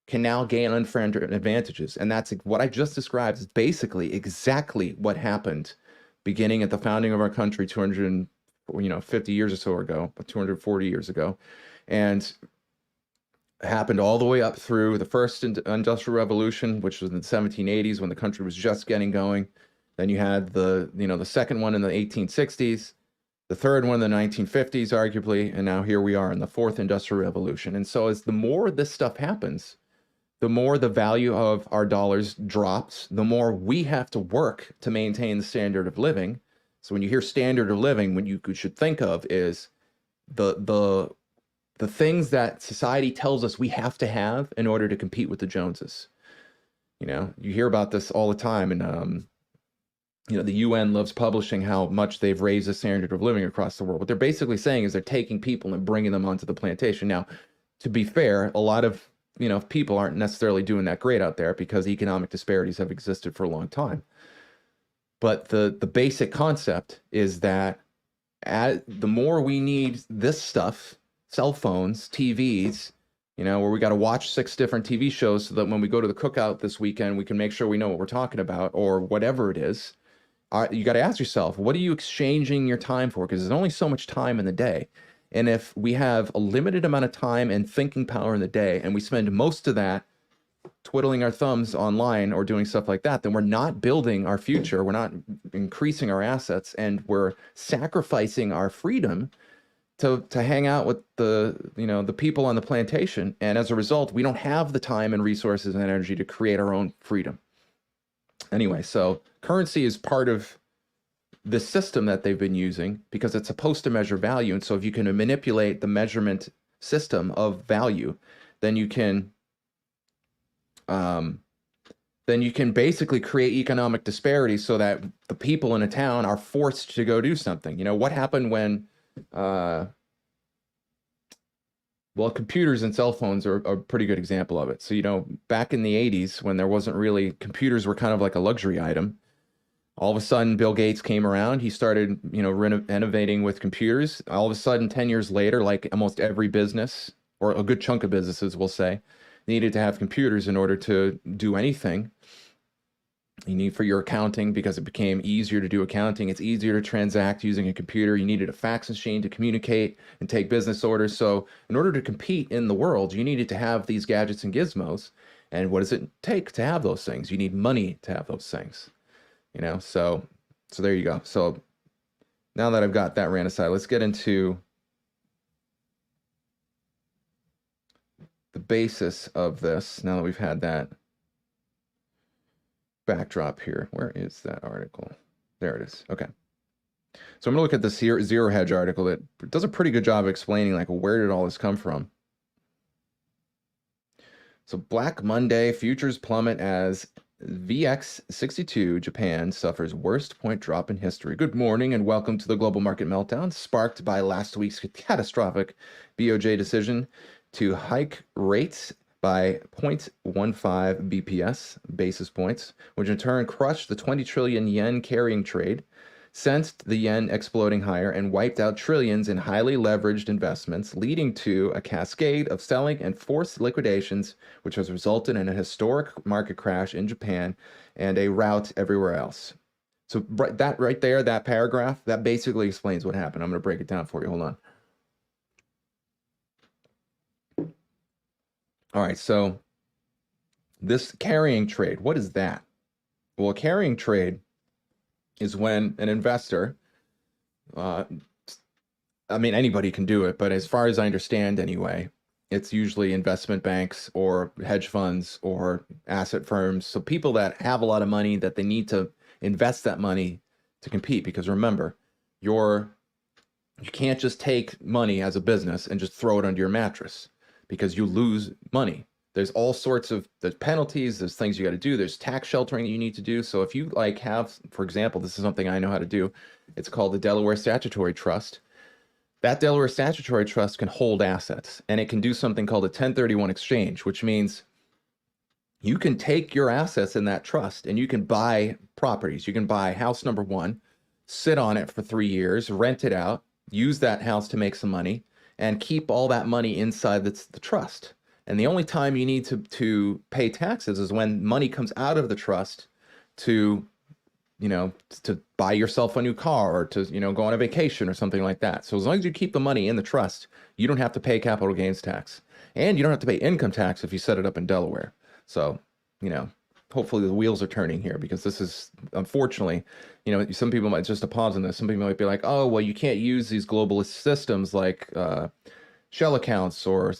can now gain unfair advantages. And that's what I just described is basically exactly what happened beginning at the founding of our country 250 years or so ago, 240 years ago, and happened all the way up through the first industrial revolution, which was in the 1780s when the country was just getting going. Then you had the second one in the 1860s, the third one in the 1950s, arguably, and now here we are in the fourth industrial revolution. And so as the more this stuff happens, the more the value of our dollars drops, the more we have to work to maintain the standard of living. So when you hear standard of living, what you should think of is the things that society tells us we have to have in order to compete with the Joneses. You know, you hear about this all the time, and you know, the UN loves publishing how much they've raised the standard of living across the world. What they're basically saying is they're taking people and bringing them onto the plantation. Now, to be fair, a lot of, you know, people aren't necessarily doing that great out there because economic disparities have existed for a long time. But the basic concept is that the more we need this stuff, cell phones, TVs, you know, where we got to watch 6 different TV shows so that when we go to the cookout this weekend, we can make sure we know what we're talking about, or whatever it is. You got to ask yourself, what are you exchanging your time for? Because there's only so much time in the day. And if we have a limited amount of time and thinking power in the day, and we spend most of that twiddling our thumbs online or doing stuff like that, then we're not building our future. We're not increasing our assets, and we're sacrificing our freedom to hang out with the, you know, the people on the plantation. And as a result, we don't have the time and resources and energy to create our own freedom. Anyway, so currency is part of the system that they've been using because it's supposed to measure value. And so if you can manipulate the measurement system of value, then you can basically create economic disparity so that the people in a town are forced to go do something. You know, what happened when, well, computers and cell phones are a pretty good example of it. So, you know, back in the 80s, when there wasn't really, computers were kind of like a luxury item. All of a sudden, Bill Gates came around. He started, you know, innovating with computers. All of a sudden, 10 years later, like almost every business, or a good chunk of businesses, we'll say, needed to have computers in order to do anything. You need for your accounting, because it became easier to do accounting. It's easier to transact using a computer. You needed a fax machine to communicate and take business orders. So in order to compete in the world, you needed to have these gadgets and gizmos. And what does it take to have those things? You need money to have those things. You know, so there you go. So now that I've got that ran aside, let's get into the basis of this. Now that we've had that backdrop here, where is that article? There it is. Okay. So I'm gonna look at the Zero Hedge article that does a pretty good job of explaining, like, where did all this come from? So Black Monday futures plummet as VX62 Japan suffers worst point drop in history. Good morning and welcome to the global market meltdown, sparked by last week's catastrophic BOJ decision to hike rates by 0.15 basis points, which in turn crushed the 20 trillion yen carrying trade, sent the yen exploding higher, and wiped out trillions in highly leveraged investments, leading to a cascade of selling and forced liquidations, which has resulted in a historic market crash in Japan and a rout everywhere else. So that right there, that paragraph, that basically explains what happened. I'm going to break it down for you. Hold on. All right, so this carrying trade, what is that? Well, a carrying trade is when an investor, I mean, anybody can do it, but as far as I understand anyway, it's usually investment banks or hedge funds or asset firms. So people that have a lot of money that they need to invest that money to compete. Because remember, you can't just take money as a business and just throw it under your mattress, because you lose money. There's all sorts of, there's penalties, there's things you got to do, there's tax sheltering that you need to do. So if you like have, for example, this is something I know how to do. It's called the Delaware Statutory Trust. That Delaware Statutory Trust can hold assets, and it can do something called a 1031 exchange, which means you can take your assets in that trust and you can buy properties. You can buy house number 1, sit on it for 3 years, rent it out, use that house to make some money, and keep all that money inside the trust. And the only time you need to pay taxes is when money comes out of the trust to, you know, to buy yourself a new car or to, you know, go on a vacation or something like that. So as long as you keep the money in the trust, you don't have to pay capital gains tax. And you don't have to pay income tax if you set it up in Delaware. So, you know, hopefully the wheels are turning here, because this is, unfortunately, you know, some people might, just to pause on this, some people might be like, oh, well, you can't use these globalist systems like shell accounts or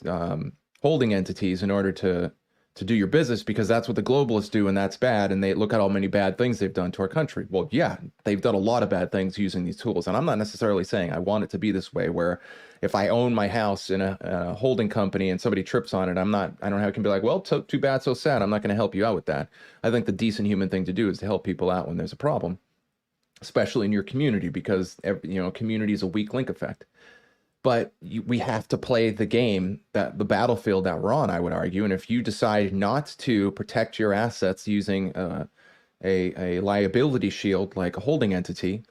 holding entities in order to to do your business because that's what the globalists do, and that's bad. And they look at how many bad things they've done to our country. Well, yeah, they've done a lot of bad things using these tools. And I'm not necessarily saying I want it to be this way, where if I own my house in a holding company and somebody trips on it, I don't have, can be like, well, too bad, so sad. I'm not going to help you out with that. I think the decent human thing to do is to help people out when there's a problem, especially in your community, because community is a weak link effect. But we have to play the game, that the battlefield that we're on, I would argue. And if you decide not to protect your assets using a liability shield like a holding entity,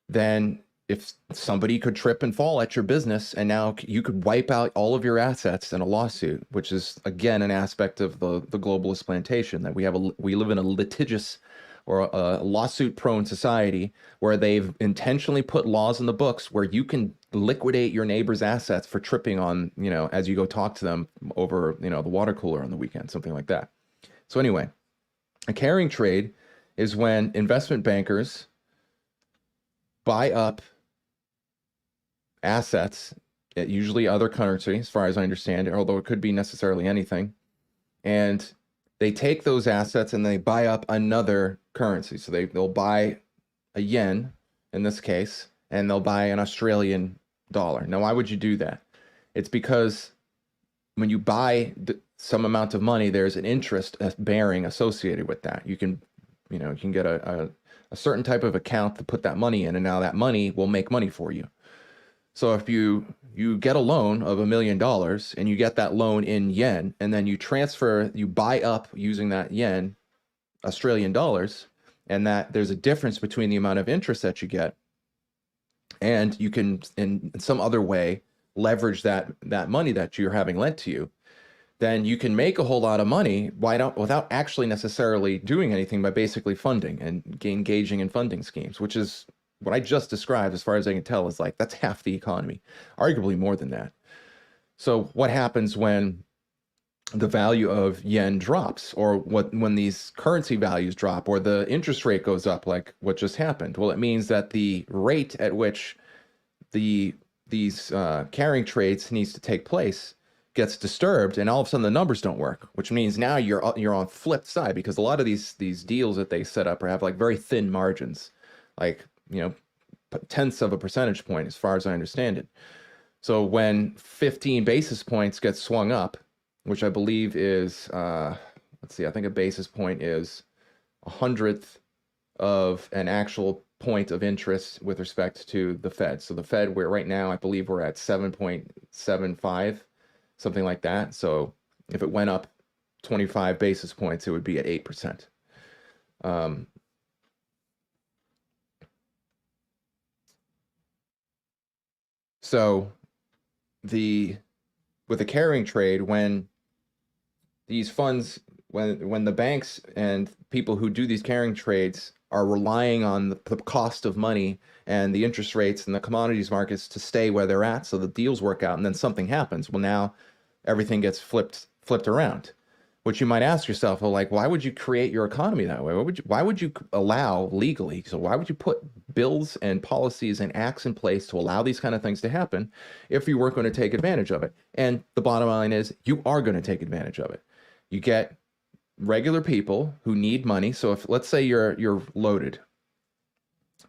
then if somebody could trip and fall at your business, and now you could wipe out all of your assets in a lawsuit, which is again an aspect of the globalist plantation, that we live in a litigious or a lawsuit-prone society where they've intentionally put laws in the books where you can liquidate your neighbor's assets for tripping on, as you go talk to them over, the water cooler on the weekend, something like that. So anyway, a carrying trade is when investment bankers buy up assets, usually other currency, as far as I understand it, although it could be necessarily anything, and they take those assets and they buy up another currency. So they'll buy a yen in this case, and they'll buy an Australian dollar. Now, why would you do that? It's because when you buy some amount of money, there's an interest bearing associated with that. You can get a certain type of account to put that money in, and now that money will make money for you. So if you get a loan of $1 million and you get that loan in yen, and then you buy up using that yen, Australian dollars, and that there's a difference between the amount of interest that you get, and you can in some other way leverage that money that you're having lent to you, then you can make a whole lot of money without actually necessarily doing anything, by basically funding and engaging in funding schemes, which is what I just described, as far as I can tell, is like that's half the economy, arguably more than that. So what happens when the value of yen drops, or when these currency values drop, or the interest rate goes up, like what just happened? Well, it means that the rate at which these carrying trades needs to take place gets disturbed, and all of a sudden the numbers don't work, which means now you're on flipped side, because a lot of these deals that they set up have like very thin margins, like tenths of a percentage point, as far as I understand it. So when 15 basis points get swung up, which I believe is, I think a basis point is 100th of an actual point of interest with respect to the Fed. So the Fed, right now, I believe we're at 7.75, something like that. So if it went up 25 basis points, it would be at 8%. So with a carrying trade, when these funds, when the banks and people who do these carrying trades are relying on the cost of money and the interest rates and the commodities markets to stay where they're at, so the deals work out, and then something happens, well, now everything gets flipped around. Which you might ask yourself, well, like, why would you create your economy that way? Why would you allow legally? So why would you put bills and policies and acts in place to allow these kind of things to happen if you weren't going to take advantage of it? And the bottom line is, you are going to take advantage of it. You get regular people who need money. So if, let's say you're loaded,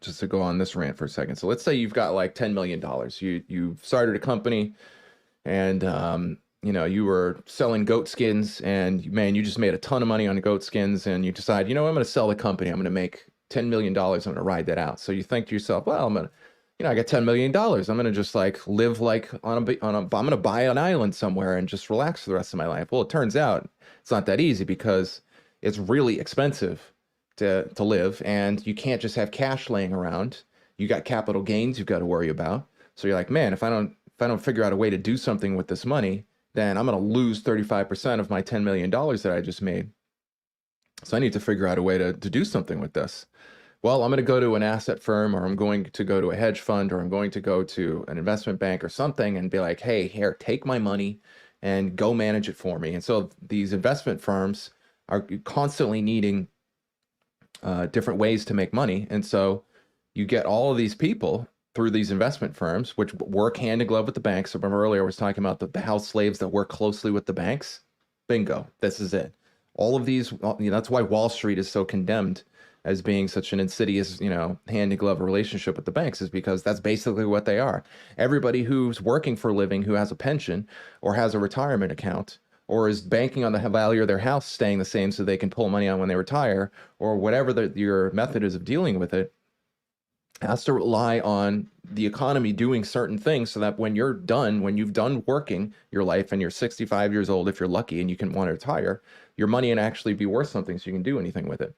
just to go on this rant for a second. So let's say you've got like $10 million. You started a company, and you were selling goat skins, and man, you just made a ton of money on goat skins, and you decide, I'm going to sell the company. I'm going to make $10 million. I'm going to ride that out. So you think to yourself, well, I got $10 million. I'm going to just like live like I'm going to buy an island somewhere and just relax for the rest of my life. Well, it turns out it's not that easy, because it's really expensive to live, and you can't just have cash laying around. You got capital gains you've got to worry about. So you're like, man, if I don't figure out a way to do something with this money, then I'm going to lose 35% of my $10 million that I just made. So I need to figure out a way to do something with this. Well, I'm going to go to an asset firm, or I'm going to go to a hedge fund, or I'm going to go to an investment bank or something and be like, hey, here, take my money and go manage it for me. And so these investment firms are constantly needing different ways to make money. And so you get all of these people through these investment firms, which work hand in glove with the banks. So remember earlier I was talking about the house slaves that work closely with the banks. Bingo. This is it. All of these, that's why Wall Street is so condemned as being such an insidious, hand in glove relationship with the banks, is because that's basically what they are. Everybody who's working for a living, who has a pension or has a retirement account, or is banking on the value of their house staying the same so they can pull money out when they retire, or whatever your method is of dealing with it, has to rely on the economy doing certain things so that when you've done working your life and you're 65 years old, if you're lucky and you can want to retire, your money can actually be worth something so you can do anything with it.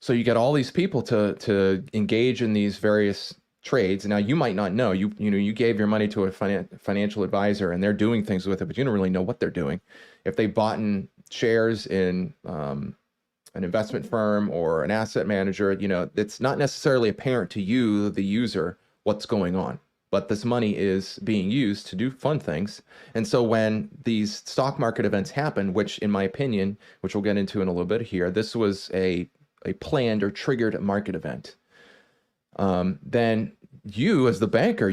So you get all these people to engage in these various trades. Now, you might not know, you gave your money to a financial advisor and they're doing things with it, but you don't really know what they're doing. If they bought in shares in an investment firm or an asset manager, it's not necessarily apparent to you, the user, what's going on. But this money is being used to do fun things. And so when these stock market events happen, which in my opinion, which we'll get into in a little bit here, this was a planned or triggered market event, then you as the banker,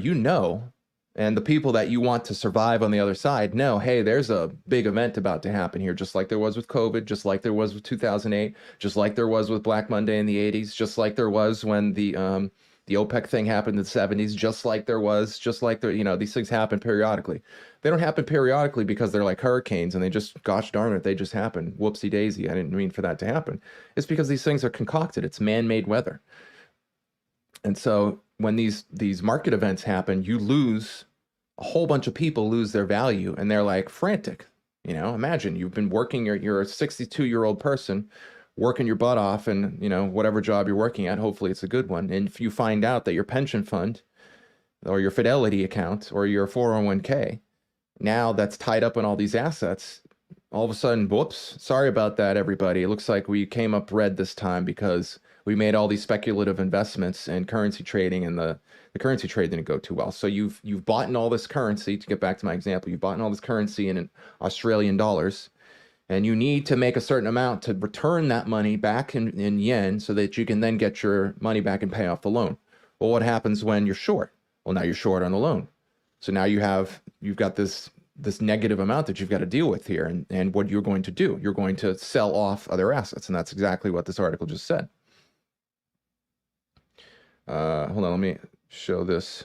and the people that you want to survive on the other side know, hey, there's a big event about to happen here, just like there was with COVID, just like there was with 2008, just like there was with Black Monday in the 80s, just like there was when the OPEC thing happened in the 70s, these things happen periodically. They don't happen periodically because they're like hurricanes and gosh darn it, they just happen. Whoopsie daisy, I didn't mean for that to happen. It's because these things are concocted. It's man-made weather. And so when these market events happen, a whole bunch of people lose their value and they're like frantic. Imagine you've been working, you're a 62-year-old person working your butt off and, whatever job you're working at, hopefully it's a good one. And if you find out that your pension fund or your Fidelity account or your 401k, now that's tied up in all these assets, all of a sudden, whoops, sorry about that, everybody. It looks like we came up red this time because we made all these speculative investments and currency trading, and the currency trade didn't go too well. So you've bought in all this currency, to get back to my example, you've bought in all this currency in Australian dollars, and you need to make a certain amount to return that money back in yen so that you can then get your money back and pay off the loan. Well, what happens when you're short? Well, now you're short on the loan. So now you've got this negative amount that you've got to deal with here. And what you're going to do, you're going to sell off other assets. And that's exactly what this article just said. Hold on, let me show this.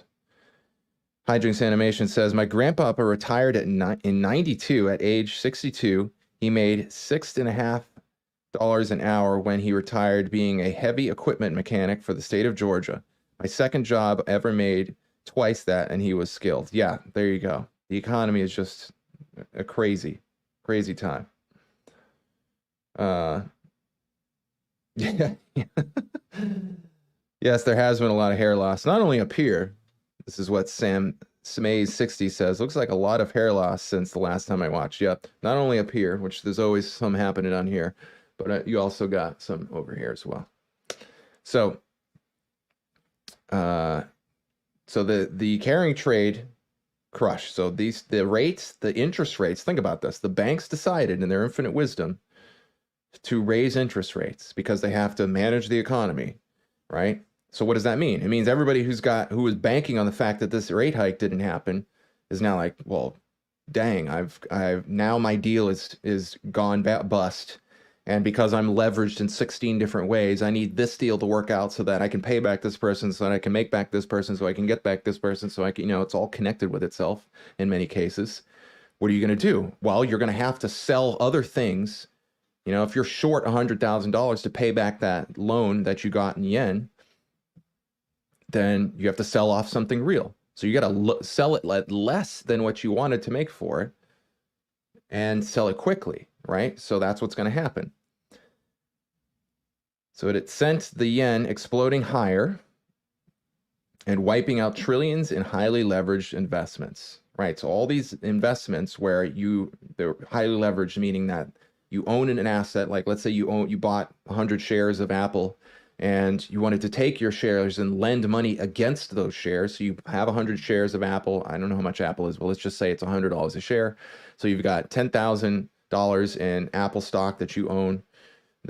Hijinks Animation says, my grandpapa retired in 92 at age 62. He made $6.50 an hour when he retired, being a heavy equipment mechanic for the state of Georgia. My second job ever made twice that, and he was skilled. Yeah, there you go. The economy is just a crazy, crazy time. Yeah. Yes, there has been a lot of hair loss, not only up here. This is what Sam Smaze60 says. Looks like a lot of hair loss since the last time I watched. Yep, not only up here, which there's always some happening on here, but you also got some over here as well. So, the carrying trade crushed. So the interest rates. Think about this. The banks decided, in their infinite wisdom, to raise interest rates because they have to manage the economy, right? So what does that mean? It means everybody who was banking on the fact that this rate hike didn't happen is now like, well, dang, I've now my deal is gone bust, and because I'm leveraged in 16 different ways, I need this deal to work out so that I can pay back this person, so that I can make back this person, so I can get back this person, so I can, it's all connected with itself in many cases. What are you going to do? Well, you're going to have to sell other things. If you're short $100,000 to pay back that loan that you got in yen, then you have to sell off something real. So you got to sell it at less than what you wanted to make for it and sell it quickly, right? So that's what's going to happen. So it sent the yen exploding higher and wiping out trillions in highly leveraged investments, right? So all these investments where they're highly leveraged, meaning that you own an asset, like let's say you bought 100 shares of Apple, and you wanted to take your shares and lend money against those shares. So you have 100 shares of Apple. I don't know how much Apple is, but let's just say it's $100 a share. So you've got $10,000 in Apple stock that you own,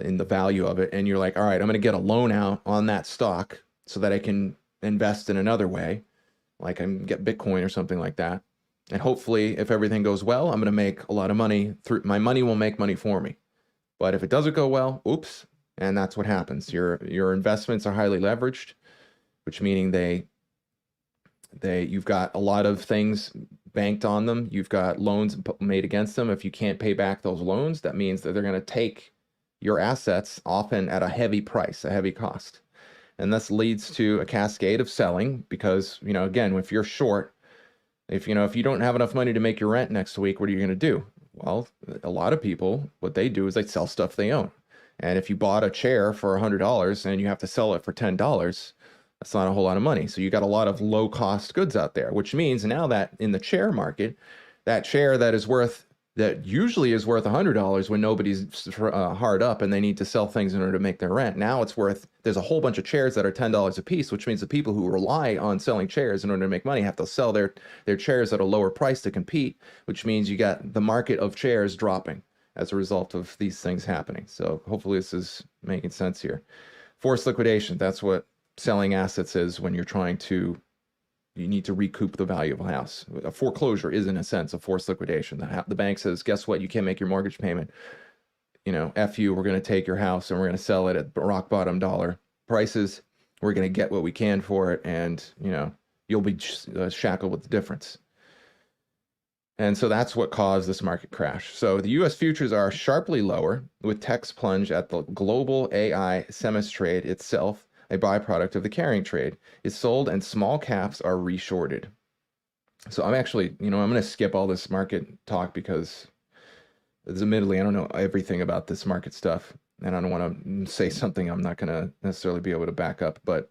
in the value of it. And you're like, all right, I'm going to get a loan out on that stock so that I can invest in another way, like I can get Bitcoin or something like that. And hopefully, if everything goes well, I'm going to make a lot of money. My money will make money for me. But if it doesn't go well, oops. And that's what happens. Your investments are highly leveraged, which meaning you've got a lot of things banked on them. You've got loans made against them. If you can't pay back those loans, that means that they're going to take your assets often at a heavy price, a heavy cost. And this leads to a cascade of selling because, again, if you're short, if you don't have enough money to make your rent next week, what are you going to do? Well, a lot of people, what they do is they sell stuff they own. And if you bought a chair for $100 and you have to sell it for $10, that's not a whole lot of money. So you got a lot of low cost goods out there, which means now that in the chair market, that chair that usually is worth $100 when nobody's hard up and they need to sell things in order to make their rent. Now there's a whole bunch of chairs that are $10 a piece, which means the people who rely on selling chairs in order to make money have to sell their chairs at a lower price to compete, which means you got the market of chairs dropping as a result of these things happening. So hopefully this is making sense here. Forced liquidation, that's what selling assets is when you need to recoup the value of a house. A foreclosure is, in a sense, a forced liquidation. The bank says, guess what? You can't make your mortgage payment. F you, we're going to take your house and we're going to sell it at rock bottom dollar prices. We're going to get what we can for it. And, you'll be shackled with the difference. And so that's what caused this market crash. So the U.S. futures are sharply lower with tech's plunge at the global AI semis trade itself, a byproduct of the carrying trade, is sold and small caps are reshorted. So I'm actually, I'm going to skip all this market talk because admittedly, I don't know everything about this market stuff. And I don't want to say something I'm not going to necessarily be able to back up, but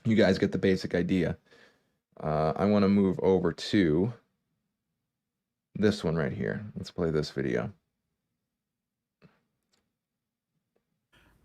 you guys get the basic idea. I want to move over to this one right here. Let's play this video.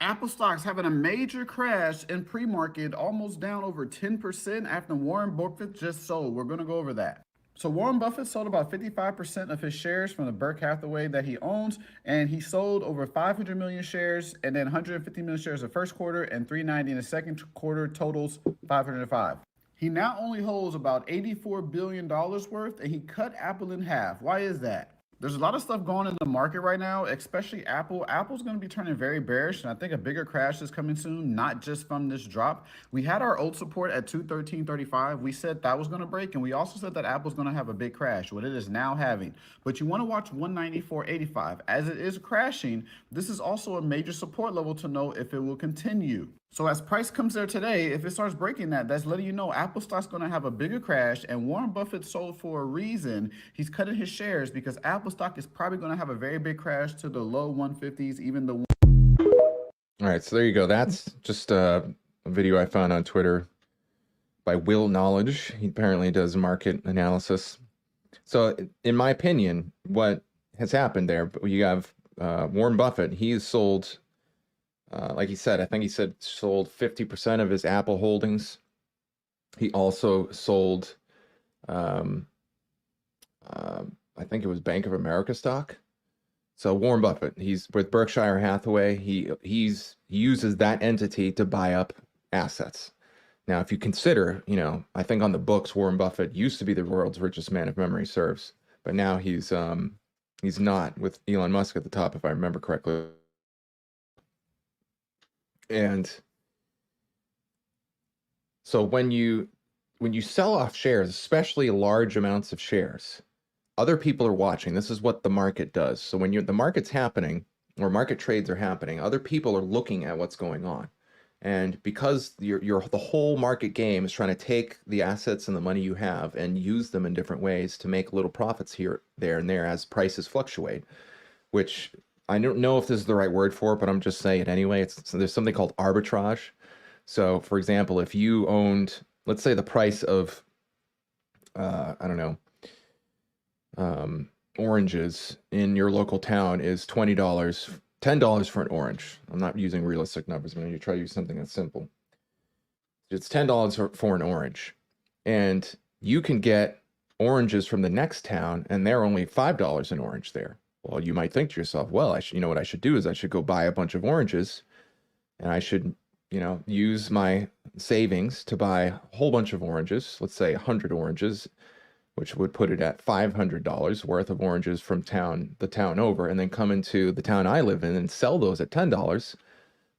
Apple stocks having a major crash in pre-market, almost down over 10% after Warren Buffett just sold. We're going to go over that. So Warren Buffett sold about 55% of his shares from the Berkshire Hathaway that he owns, and he sold over 500 million shares and then 150 million shares in the first quarter and 390 in the second quarter, totals 505. He now only holds about $84 billion worth, and he cut Apple in half. Why is that? There's a lot of stuff going in the market right now, especially Apple. Apple's going to be turning very bearish, and I think a bigger crash is coming soon, not just from this drop. We had our old support at 213.35. We said that was going to break, and we also said that Apple's going to have a big crash, what it is now having. But you want to watch 194.85. As it is crashing, this is also a major support level to know if it will continue. So as price comes there today, if it starts breaking that, that's letting you know Apple stock's going to have a bigger crash, and Warren Buffett sold for a reason. He's cutting his shares because Apple stock is probably going to have a very big crash to the low 150s, even the... All right, so there you go. That's just a video I found on Twitter by Will Knowledge. He apparently does market analysis. So in my opinion, what has happened there, you have Warren Buffett. He's sold... like he said, I think he said sold 50% of his Apple holdings. He also sold, I think it was Bank of America stock. So Warren Buffett, he's with Berkshire Hathaway. He uses that entity to buy up assets. Now, if you consider, I think on the books, Warren Buffett used to be the world's richest man if memory serves, but now he's not, with Elon Musk at the top, if I remember correctly. And so when you sell off shares, especially large amounts of shares, other people are watching. This is what the market does. So when the market's happening or market trades are happening, other people are looking at what's going on. And because the whole market game is trying to take the assets and the money you have and use them in different ways to make little profits here, there, and there as prices fluctuate, which I don't know if this is the right word for it, but I'm just saying it anyway. There's something called arbitrage. So, for example, if you owned, let's say the price of, oranges in your local town is $20, $10 for an orange. I'm not using realistic numbers. I'm going to try to use something that's simple. It's $10 for an orange. And you can get oranges from the next town, and they're only $5 an orange there. Well, you might think to yourself, well, what I should do is I should go buy a bunch of oranges, and I should, use my savings to buy a whole bunch of oranges, let's say 100 oranges, which would put it at $500 worth of oranges from the town over, and then come into the town I live in and sell those at $10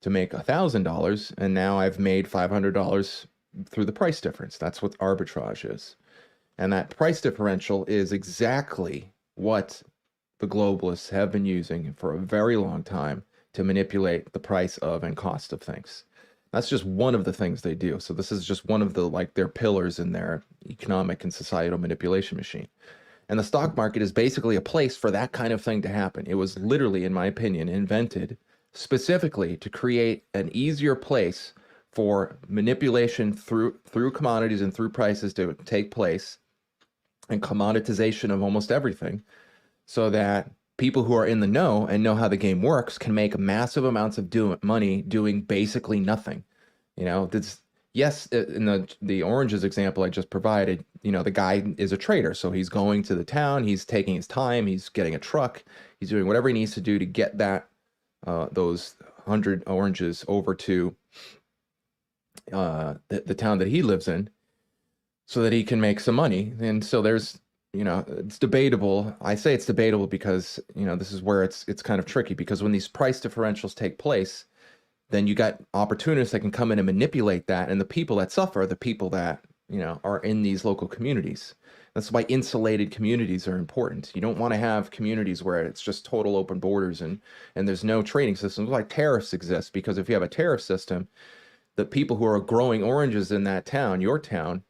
to make $1,000. And now I've made $500 through the price difference. That's what arbitrage is. And that price differential is exactly what the globalists have been using for a very long time to manipulate the price of and cost of things. That's just one of the things they do. So this is just one of the, like, their pillars in their economic and societal manipulation machine. And the stock market is basically a place for that kind of thing to happen. It was literally, in my opinion, invented specifically to create an easier place for manipulation through commodities and through prices to take place, and commoditization of almost everything, so that people who are in the know and know how the game works can make massive amounts of money doing basically nothing. You know, yes, in the oranges example I just provided, you know, the guy is a trader. So he's going to the town, he's taking his time, he's getting a truck, he's doing whatever he needs to do to get those 100 oranges over to the town that he lives in, so that he can make some money. And so there's, you know, it's debatable. I say it's debatable because, you know, this is where it's kind of tricky, because when these price differentials take place, then you got opportunists that can come in and manipulate that. And the people that suffer are the people that, you know, are in these local communities. That's why insulated communities are important. You don't want to have communities where it's just total open borders and there's no trading systems. Like tariffs exist, because if you have a tariff system, the people who are growing oranges in that town, your town,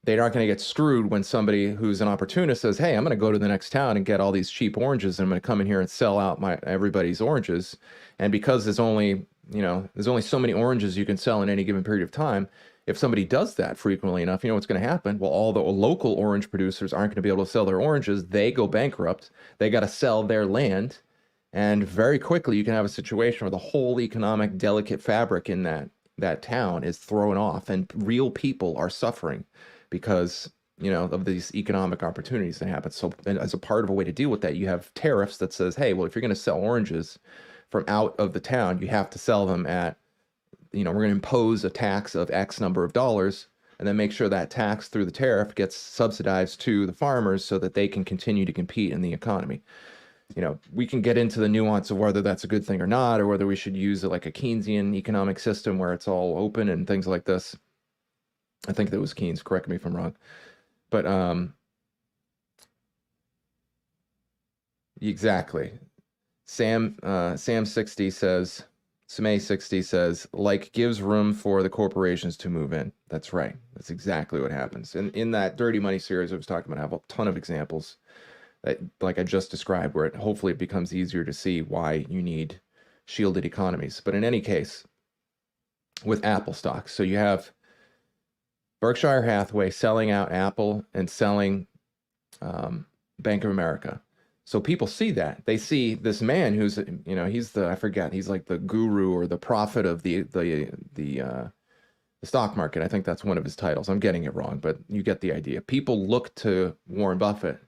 they're not going to get screwed when somebody who's an opportunist says, hey, I'm going to go to the next town and get all these cheap oranges, and I'm going to come in here and sell out everybody's oranges. And because there's only so many oranges you can sell in any given period of time, if somebody does that frequently enough, you know what's going to happen? Well, all the local orange producers aren't going to be able to sell their oranges. They go bankrupt. They got to sell their land. And very quickly, you can have a situation where the whole economic delicate fabric in that town is thrown off, and real people are suffering because, you know, of these economic opportunities that happen. So, and as a part of a way to deal with that, you have tariffs that says, hey, well, if you're going to sell oranges from out of the town, you have to sell them at, you know, we're going to impose a tax of X number of dollars, and then make sure that tax through the tariff gets subsidized to the farmers so that they can continue to compete in the economy. You know, we can get into the nuance of whether that's a good thing or not, or whether we should use it like a Keynesian economic system where it's all open and things like this. I think that was Keynes, correct me if I'm wrong. But exactly. Sam 60 says, Samay 60 says, like, gives room for the corporations to move in. That's right. That's exactly what happens. And in that Dirty Money series I was talking about, I have a ton of examples that, like I just described, where hopefully it becomes easier to see why you need shielded economies. But in any case, with Apple stocks, so you have Berkshire Hathaway selling out Apple and selling Bank of America. So people see that. They see this man who's, you know, he's like the guru or the prophet of the stock market. I think that's one of his titles. I'm getting it wrong, but you get the idea. People look to Warren Buffett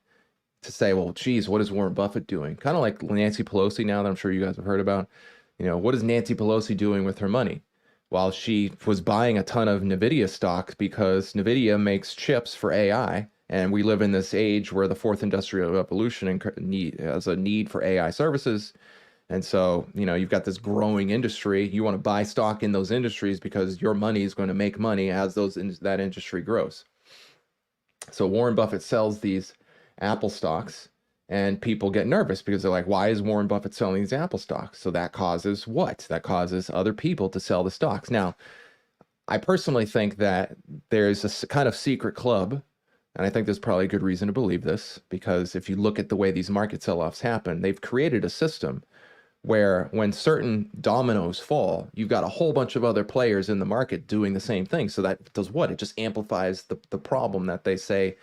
to say, well, geez, what is Warren Buffett doing? Kind of like Nancy Pelosi now that I'm sure you guys have heard about. You know, what is Nancy Pelosi doing with her money? Well, she was buying a ton of NVIDIA stocks because NVIDIA makes chips for AI. And we live in this age where the fourth industrial revolution has a need for AI services. And so, you know, you've got this growing industry. You want to buy stock in those industries because your money is going to make money as that industry grows. So Warren Buffett sells these Apple stocks, and people get nervous because they're like, why is Warren Buffett selling these Apple stocks? So that causes what? That causes other people to sell the stocks. Now, I personally think that there's a kind of secret club, and I think there's probably a good reason to believe this, because if you look at the way these market sell-offs happen, they've created a system where when certain dominoes fall, you've got a whole bunch of other players in the market doing the same thing. So that does what? It just amplifies the problem that they say,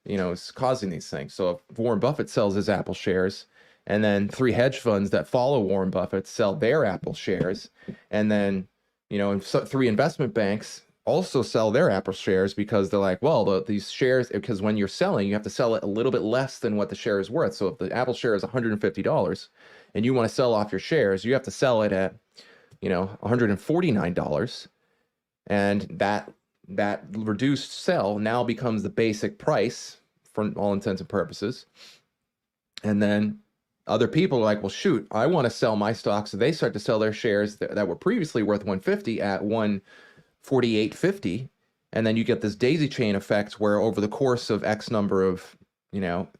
you know, is causing these things. So if Warren Buffett sells his Apple shares, and then 3 hedge funds that follow Warren Buffett sell their Apple shares, and then, you know, 3 investment banks also sell their Apple shares because they're like, well, these shares, because when you're selling, you have to sell it a little bit less than what the share is worth. So if the Apple share is $150 and you want to sell off your shares, you have to sell it at, you know, $149. And that reduced sell now becomes the basic price for all intents and purposes. And then other people are like, well, shoot, I want to sell my stock. So they start to sell their shares that were previously worth 150 at 148.50. And then you get this daisy chain effect where over the course of X number of,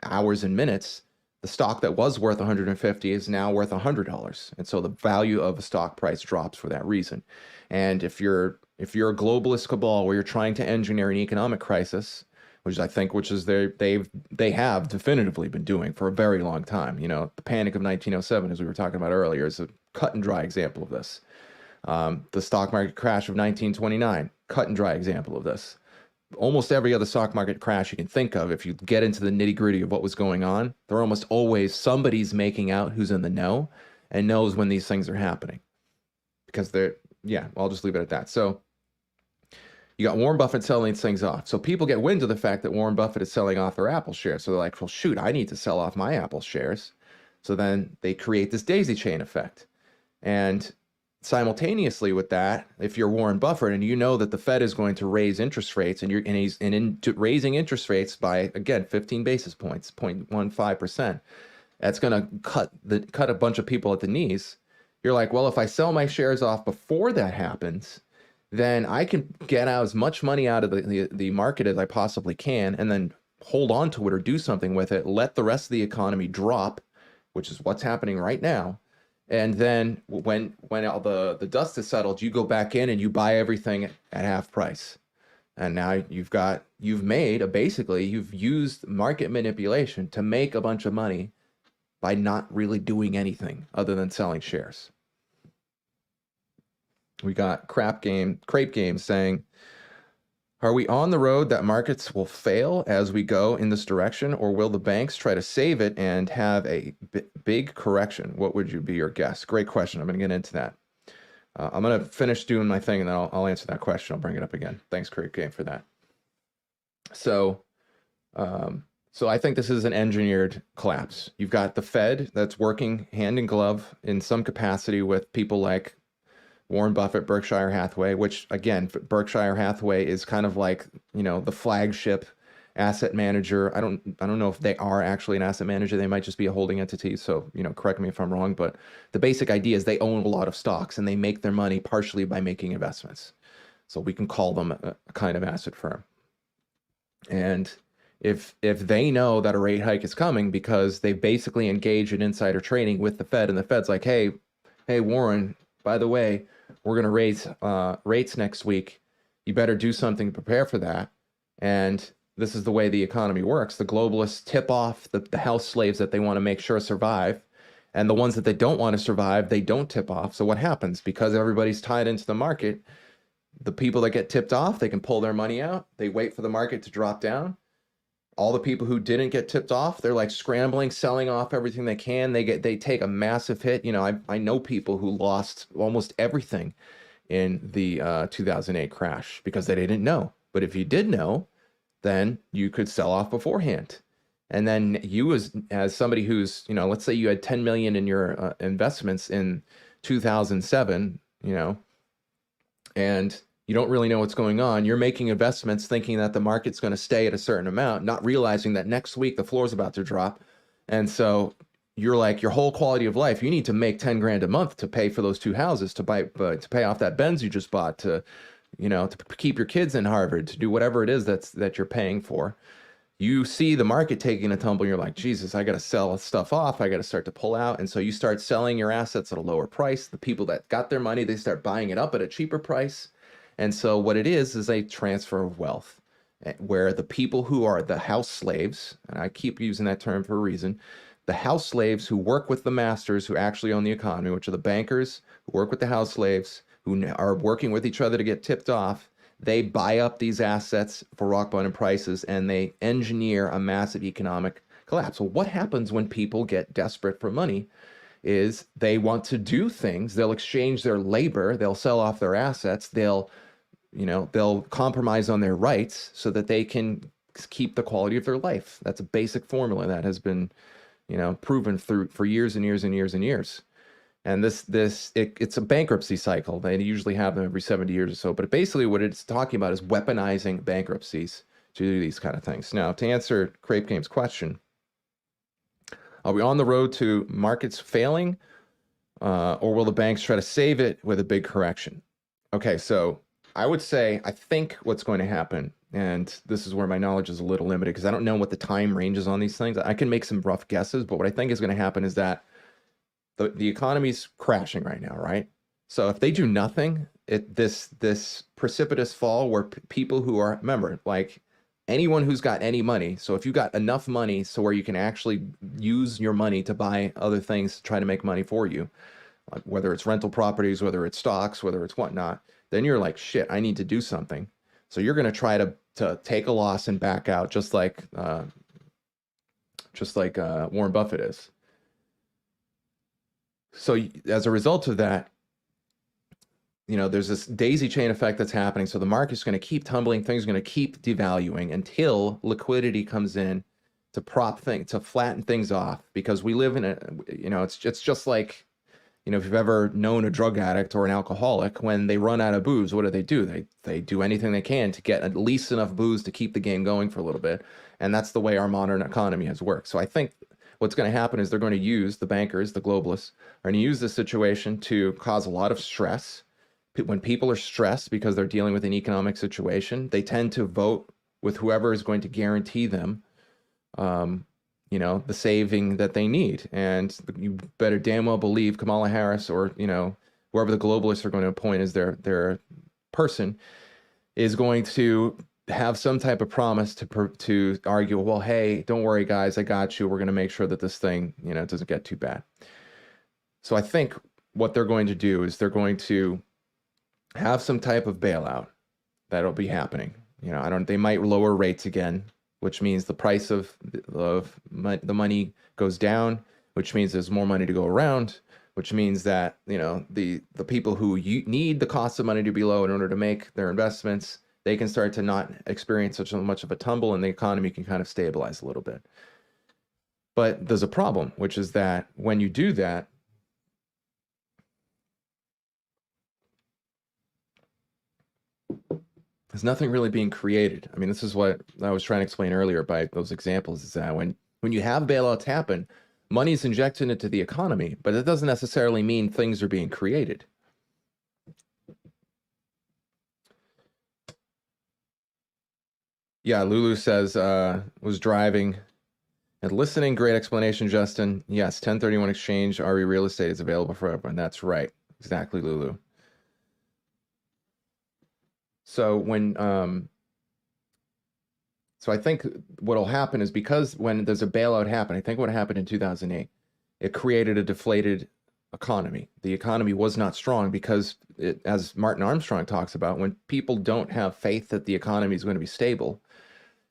hours and minutes, the stock that was worth 150 is now worth $100. And so the value of a stock price drops for that reason. And if you're a globalist cabal where you're trying to engineer an economic crisis, which they have definitively been doing for a very long time. The Panic of 1907, as we were talking about earlier, is a cut and dry example of this. The stock market crash of 1929, cut and dry example of this. Almost every other stock market crash you can think of, if you get into the nitty gritty of what was going on, there almost always somebody's making out who's in the know and knows when these things are happening. Because I'll just leave it at that. So you got Warren Buffett selling these things off. So people get wind of the fact that Warren Buffett is selling off their Apple shares. So they're like, well, shoot, I need to sell off my Apple shares. So then they create this daisy chain effect. And simultaneously with that, if you're Warren Buffett and you know that the Fed is going to raise interest rates and he's raising interest rates by, again, 15 basis points, 0.15%, that's going to cut a bunch of people at the knees. You're like, well, if I sell my shares off before that happens, then I can get out as much money out of the market as I possibly can and then hold on to it or do something with it, let the rest of the economy drop, which is what's happening right now. And then when all the dust is settled, you go back in and you buy everything at half price. And now you've used market manipulation to make a bunch of money by not really doing anything other than selling shares. We got Crape Game saying, are we on the road that markets will fail as we go in this direction, or will the banks try to save it and have a big correction? What would you be your guess? Great question. I'm going to get into that. I'm going to finish doing my thing and then I'll answer that question. I'll bring it up again. Thanks, Crape Game, for that. So I think this is an engineered collapse. You've got the Fed that's working hand in glove in some capacity with people like Warren Buffett, Berkshire Hathaway, which again, Berkshire Hathaway is kind of like, the flagship asset manager. I don't know if they are actually an asset manager. They might just be a holding entity. So, correct me if I'm wrong, but the basic idea is they own a lot of stocks and they make their money partially by making investments. So we can call them a kind of asset firm. And if they know that a rate hike is coming because they basically engage in insider trading with the Fed and the Fed's like, hey, Warren, by the way, we're going to raise rates next week. You better do something to prepare for that. And this is the way the economy works. The globalists tip off the house slaves that they want to make sure survive. And the ones that they don't want to survive, they don't tip off. So what happens? Because everybody's tied into the market, the people that get tipped off, they can pull their money out. They wait for the market to drop down. All the people who didn't get tipped off, they're like scrambling, selling off everything they can. They take a massive hit. I know people who lost almost everything in the 2008 crash because they didn't know. But if you did know, then you could sell off beforehand. And then you as somebody who's, let's say you had 10 million in your investments in 2007, and you don't really know what's going on. You're making investments thinking that the market's going to stay at a certain amount, not realizing that next week the floor's about to drop. And so you're like, your whole quality of life, you need to make 10 grand a month to pay for those two houses, to pay off that Benz you just bought, to keep your kids in Harvard, to do whatever it is that you're paying for. You see the market taking a tumble, and you're like, Jesus, I got to sell stuff off. I got to start to pull out. And so you start selling your assets at a lower price. The people that got their money, they start buying it up at a cheaper price. And so what it is a transfer of wealth, where the people who are the house slaves, and I keep using that term for a reason, the house slaves who work with the masters who actually own the economy, which are the bankers who work with the house slaves, who are working with each other to get tipped off, they buy up these assets for rock bottom prices and they engineer a massive economic collapse. So what happens when people get desperate for money is they want to do things. They'll exchange their labor, they'll sell off their assets, they'll compromise on their rights so that they can keep the quality of their life. That's a basic formula that has been, proven for years and years and years and years. And it's a bankruptcy cycle. They usually have them every 70 years or so. But basically what it's talking about is weaponizing bankruptcies to do these kind of things. Now, to answer Crape Game's question, are we on the road to markets failing, or will the banks try to save it with a big correction? Okay, so I would say I think what's going to happen, and this is where my knowledge is a little limited because I don't know what the time range is on these things. I can make some rough guesses, but what I think is going to happen is that the economy's crashing right now, right? So if they do nothing, this precipitous fall where people who are, remember, like anyone who's got any money, so if you got enough money so where you can actually use your money to buy other things to try to make money for you, like whether it's rental properties, whether it's stocks, whether it's whatnot, then you're like, shit, I need to do something. So you're going to try to take a loss and back out, just like Warren Buffett is. So as a result of that, you know, there's this daisy chain effect that's happening. So the market's going to keep tumbling, things are going to keep devaluing until liquidity comes in to to flatten things off. Because we live in a, you know, it's just like, you know, if you've ever known a drug addict or an alcoholic, when they run out of booze, what do? They do anything they can to get at least enough booze to keep the game going for a little bit. And that's the way our modern economy has worked. So I think what's going to happen is they're going to use, the bankers, the globalists, are going to use this situation to cause a lot of stress. When people are stressed because they're dealing with an economic situation, they tend to vote with whoever is going to guarantee them, you know, the saving that they need. And you better damn well believe Kamala Harris or, you know, whoever the globalists are going to appoint as their person is going to have some type of promise to argue, well, hey, don't worry, guys, I got you. We're going to make sure that this thing, you know, doesn't get too bad. So I think what they're going to do is they're going to have some type of bailout that'll be happening. You know, they might lower rates again, which means the price of the money goes down, which means there's more money to go around, which means that, you know, the people who need the cost of money to be low in order to make their investments, they can start to not experience such much of a tumble and the economy can kind of stabilize a little bit. But there's a problem, which is that when you do that, there's nothing really being created. I mean, this is what I was trying to explain earlier by those examples, is that when you have bailouts happen, money is injected into the economy, but it doesn't necessarily mean things are being created. Yeah, Lulu says, was driving and listening. Great explanation, Justin. Yes, 1031 exchange, RE real estate is available for everyone. That's right. Exactly, Lulu. So so I think what'll happen is, because when there's a bailout happen, I think what happened in 2008, it created a deflated economy. The economy was not strong because as Martin Armstrong talks about, when people don't have faith that the economy is going to be stable,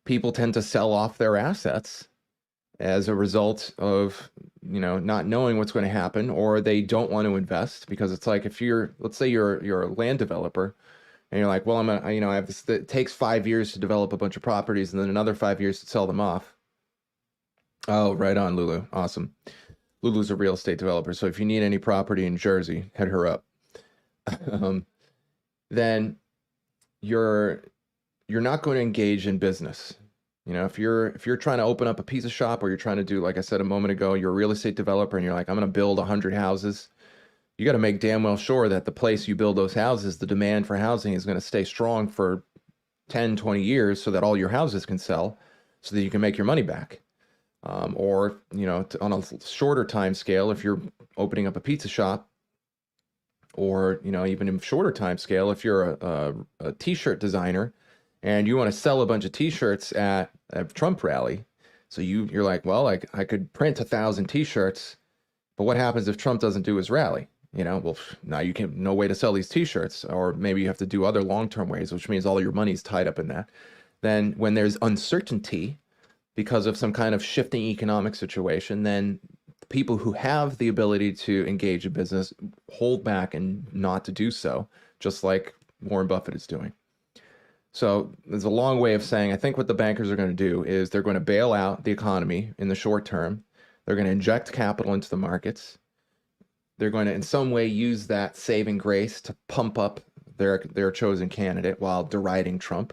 people tend to sell off their assets as a result of, you know, not knowing what's going to happen, or they don't want to invest because it's like, if let's say you're a land developer, and you're like, well, you know, I have this, it takes 5 years to develop a bunch of properties and then another 5 years to sell them off. Oh, right on, Lulu. Awesome. Lulu's a real estate developer. So if you need any property in Jersey, hit her up. Then you're not going to engage in business. You know, if you're trying to open up a pizza shop, or you're trying to do, like I said a moment ago, you're a real estate developer and you're like, I'm going to build 100 houses. You got to make damn well sure that the place you build those houses, the demand for housing is going to stay strong for 10, 20 years so that all your houses can sell so that you can make your money back. Or, you know, on a shorter time scale, if you're opening up a pizza shop, or, you know, even in shorter time scale, if you're a t-shirt designer and you want to sell a bunch of t-shirts at a Trump rally. So you're like, well, I could print 1,000 t-shirts, but what happens if Trump doesn't do his rally? You know, well, now you can, no way to sell these t-shirts, or maybe you have to do other long-term ways, which means all your money's tied up in that. Then when there's uncertainty because of some kind of shifting economic situation, then people who have the ability to engage in business hold back and not to do so, just like Warren Buffett is doing. So there's a long way of saying, I think what the bankers are going to do is they're going to bail out the economy in the short term. They're going to inject capital into the markets. They're going to, in some way, use that saving grace to pump up their chosen candidate while deriding Trump.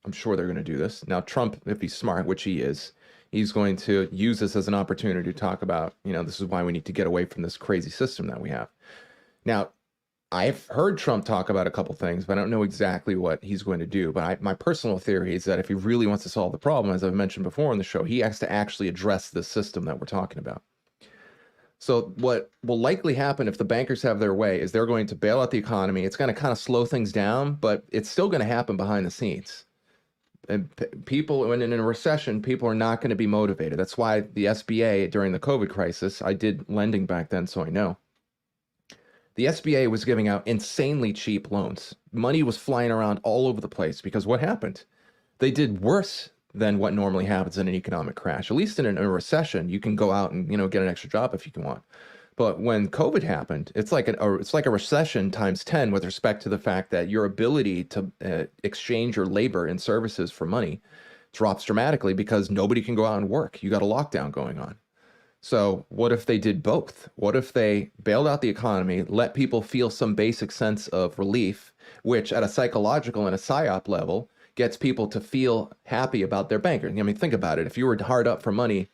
I'm sure they're going to do this. Now, Trump, if he's smart, which he is, he's going to use this as an opportunity to talk about, this is why we need to get away from this crazy system that we have. Now, I've heard Trump talk about a couple things, but I don't know exactly what he's going to do. But my personal theory is that if he really wants to solve the problem, as I've mentioned before on the show, he has to actually address the system that we're talking about. So what will likely happen if the bankers have their way is they're going to bail out the economy. It's going to kind of slow things down, but it's still going to happen behind the scenes. And people, when in a recession, people are not going to be motivated. That's why the SBA during the COVID crisis, I did lending back then, so I know. The SBA was giving out insanely cheap loans. Money was flying around all over the place because what happened? They did worse than what normally happens in an economic crash. At least in a recession, you can go out and get an extra job if you can want. But when COVID happened, it's like a recession times 10 with respect to the fact that your ability to exchange your labor and services for money drops dramatically because nobody can go out and work. You got a lockdown going on. So what if they did both? What if they bailed out the economy, let people feel some basic sense of relief, which at a psychological and a psyop level gets people to feel happy about their banker? I mean, think about it. If you were hard up for money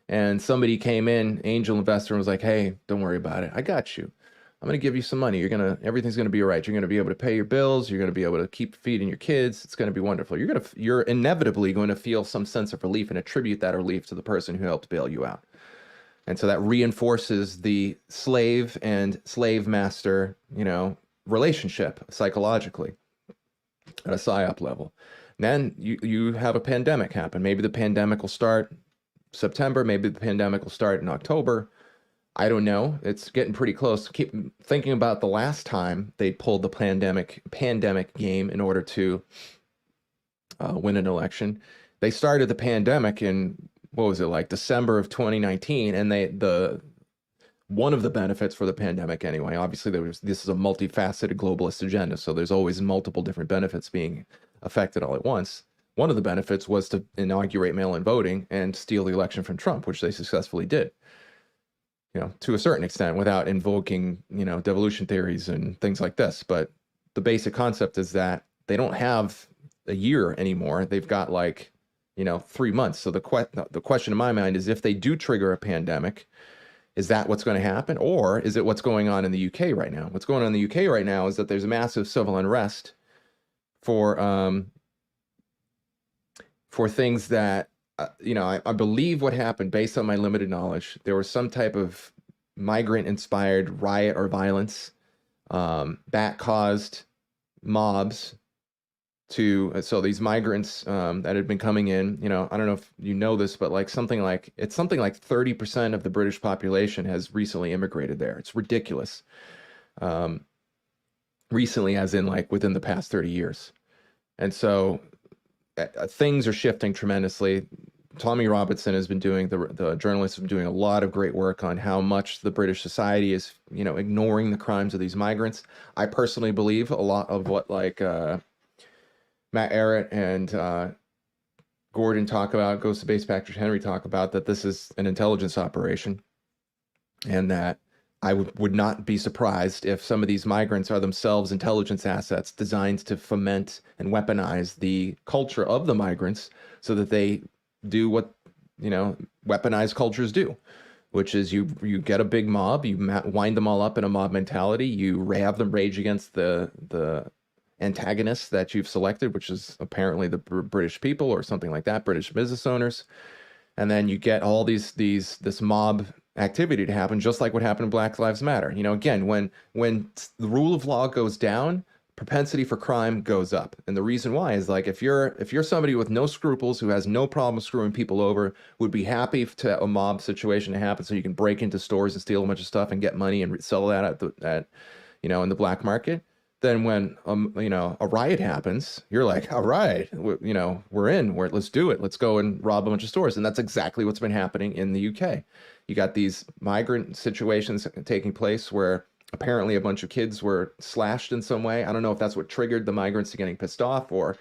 and somebody came in, angel investor, and was like, hey, don't worry about it. I got you. I'm going to give you some money. Everything's going to be all right. You're going to be able to pay your bills. You're going to be able to keep feeding your kids. It's going to be wonderful. You're inevitably going to feel some sense of relief and attribute that relief to the person who helped bail you out. And so that reinforces the slave and slave master, relationship psychologically at a psyop level. And then you have a pandemic happen. Maybe the pandemic will start September. Maybe the pandemic will start in October. I don't know. It's getting pretty close. Keep thinking about the last time they pulled the pandemic game in order to win an election. They started the pandemic in, what was it, like December of 2019, and one of the benefits for the pandemic anyway, obviously this is a multifaceted globalist agenda, so there's always multiple different benefits being affected all at once. One of the benefits was to inaugurate mail-in voting and steal the election from Trump, which they successfully did, to a certain extent without invoking, devolution theories and things like this. But the basic concept is that they don't have a year anymore. They've got 3 months. So the question in my mind is, if they do trigger a pandemic, is that what's going to happen? Or is it what's going on in the UK right now? What's going on in the UK right now is that there's massive civil unrest for things that, I believe what happened, based on my limited knowledge, there was some type of migrant-inspired riot or violence that caused mobs so these migrants that had been coming in, I don't know if you know this, but something like 30% of the British population has recently immigrated there. It's ridiculous. Recently, as in within the past 30 years. And so things are shifting tremendously. Tommy Robinson has been doing, the journalist has been doing a lot of great work on how much the British society is, ignoring the crimes of these migrants. I personally believe a lot of what Matt Arrett and Gordon talk about, Ghost of Base Patrick Henry talk about, that this is an intelligence operation, and that I would not be surprised if some of these migrants are themselves intelligence assets designed to foment and weaponize the culture of the migrants so that they do what, weaponized cultures do, which is you get a big mob, you wind them all up in a mob mentality, you have them rage against the antagonists that you've selected, which is apparently the British people or something like that, British business owners. And then you get all this mob activity to happen, just like what happened in Black Lives Matter. Again, when the rule of law goes down, propensity for crime goes up. And the reason why is, if you're somebody with no scruples, who has no problem screwing people over, would be happy to a mob situation to happen so you can break into stores and steal a bunch of stuff and get money and sell that in the black market. Then when a riot happens, you're like, all right, we're in. Let's do it. Let's go and rob a bunch of stores. And that's exactly what's been happening in the UK. You got these migrant situations taking place where apparently a bunch of kids were slashed in some way. I don't know if that's what triggered the migrants to getting pissed off, or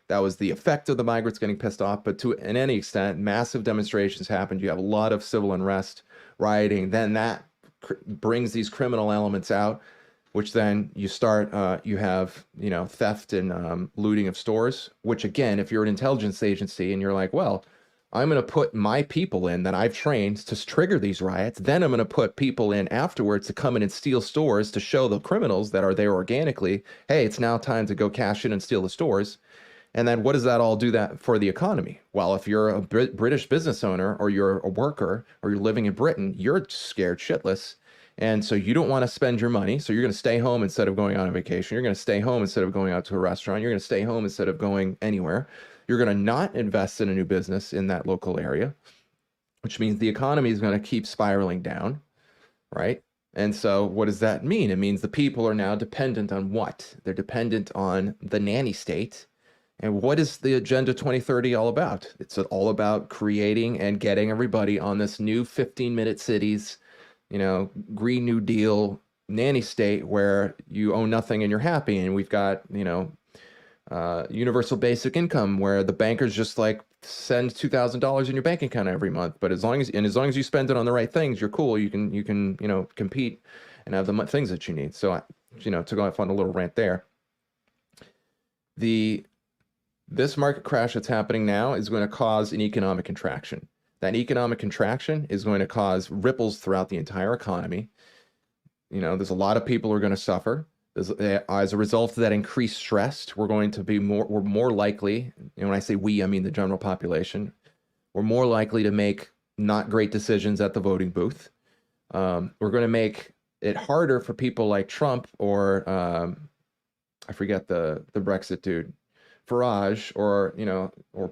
that was the effect of the migrants getting pissed off. But in any extent, massive demonstrations happened. You have a lot of civil unrest, rioting. Then that brings these criminal elements out. which then you start, you have, theft and looting of stores, which again, if you're an intelligence agency and you're like, well, I'm going to put my people in that I've trained to trigger these riots. Then I'm going to put people in afterwards to come in and steal stores to show the criminals that are there organically, hey, it's now time to go cash in and steal the stores. And then what does that all do that for the economy? Well, if you're a British business owner or you're a worker or you're living in Britain, you're scared shitless. And so you don't want to spend your money. So you're going to stay home instead of going on a vacation. You're going to stay home instead of going out to a restaurant. You're going to stay home instead of going anywhere. You're going to not invest in a new business in that local area, which means the economy is going to keep spiraling down, right? And so what does that mean? It means the people are now dependent on what? They're dependent on the nanny state. And what is the Agenda 2030 all about? It's all about creating and getting everybody on this new 15-minute cities, Green New Deal nanny state where you own nothing and you're happy. And we've got, universal basic income where the bankers just like send $2,000 in your bank account every month. But as long as you spend it on the right things, you're cool. You can compete and have the things that you need. So, to go off on a little rant there, this market crash that's happening now is going to cause an economic contraction. That economic contraction is going to cause ripples throughout the entire economy. There's a lot of people who are going to suffer. As a result of that increased stress, we're more likely, and when I say we, I mean the general population, we're more likely to make not great decisions at the voting booth. We're going to make it harder for people like Trump or I forget the Brexit dude, Farage or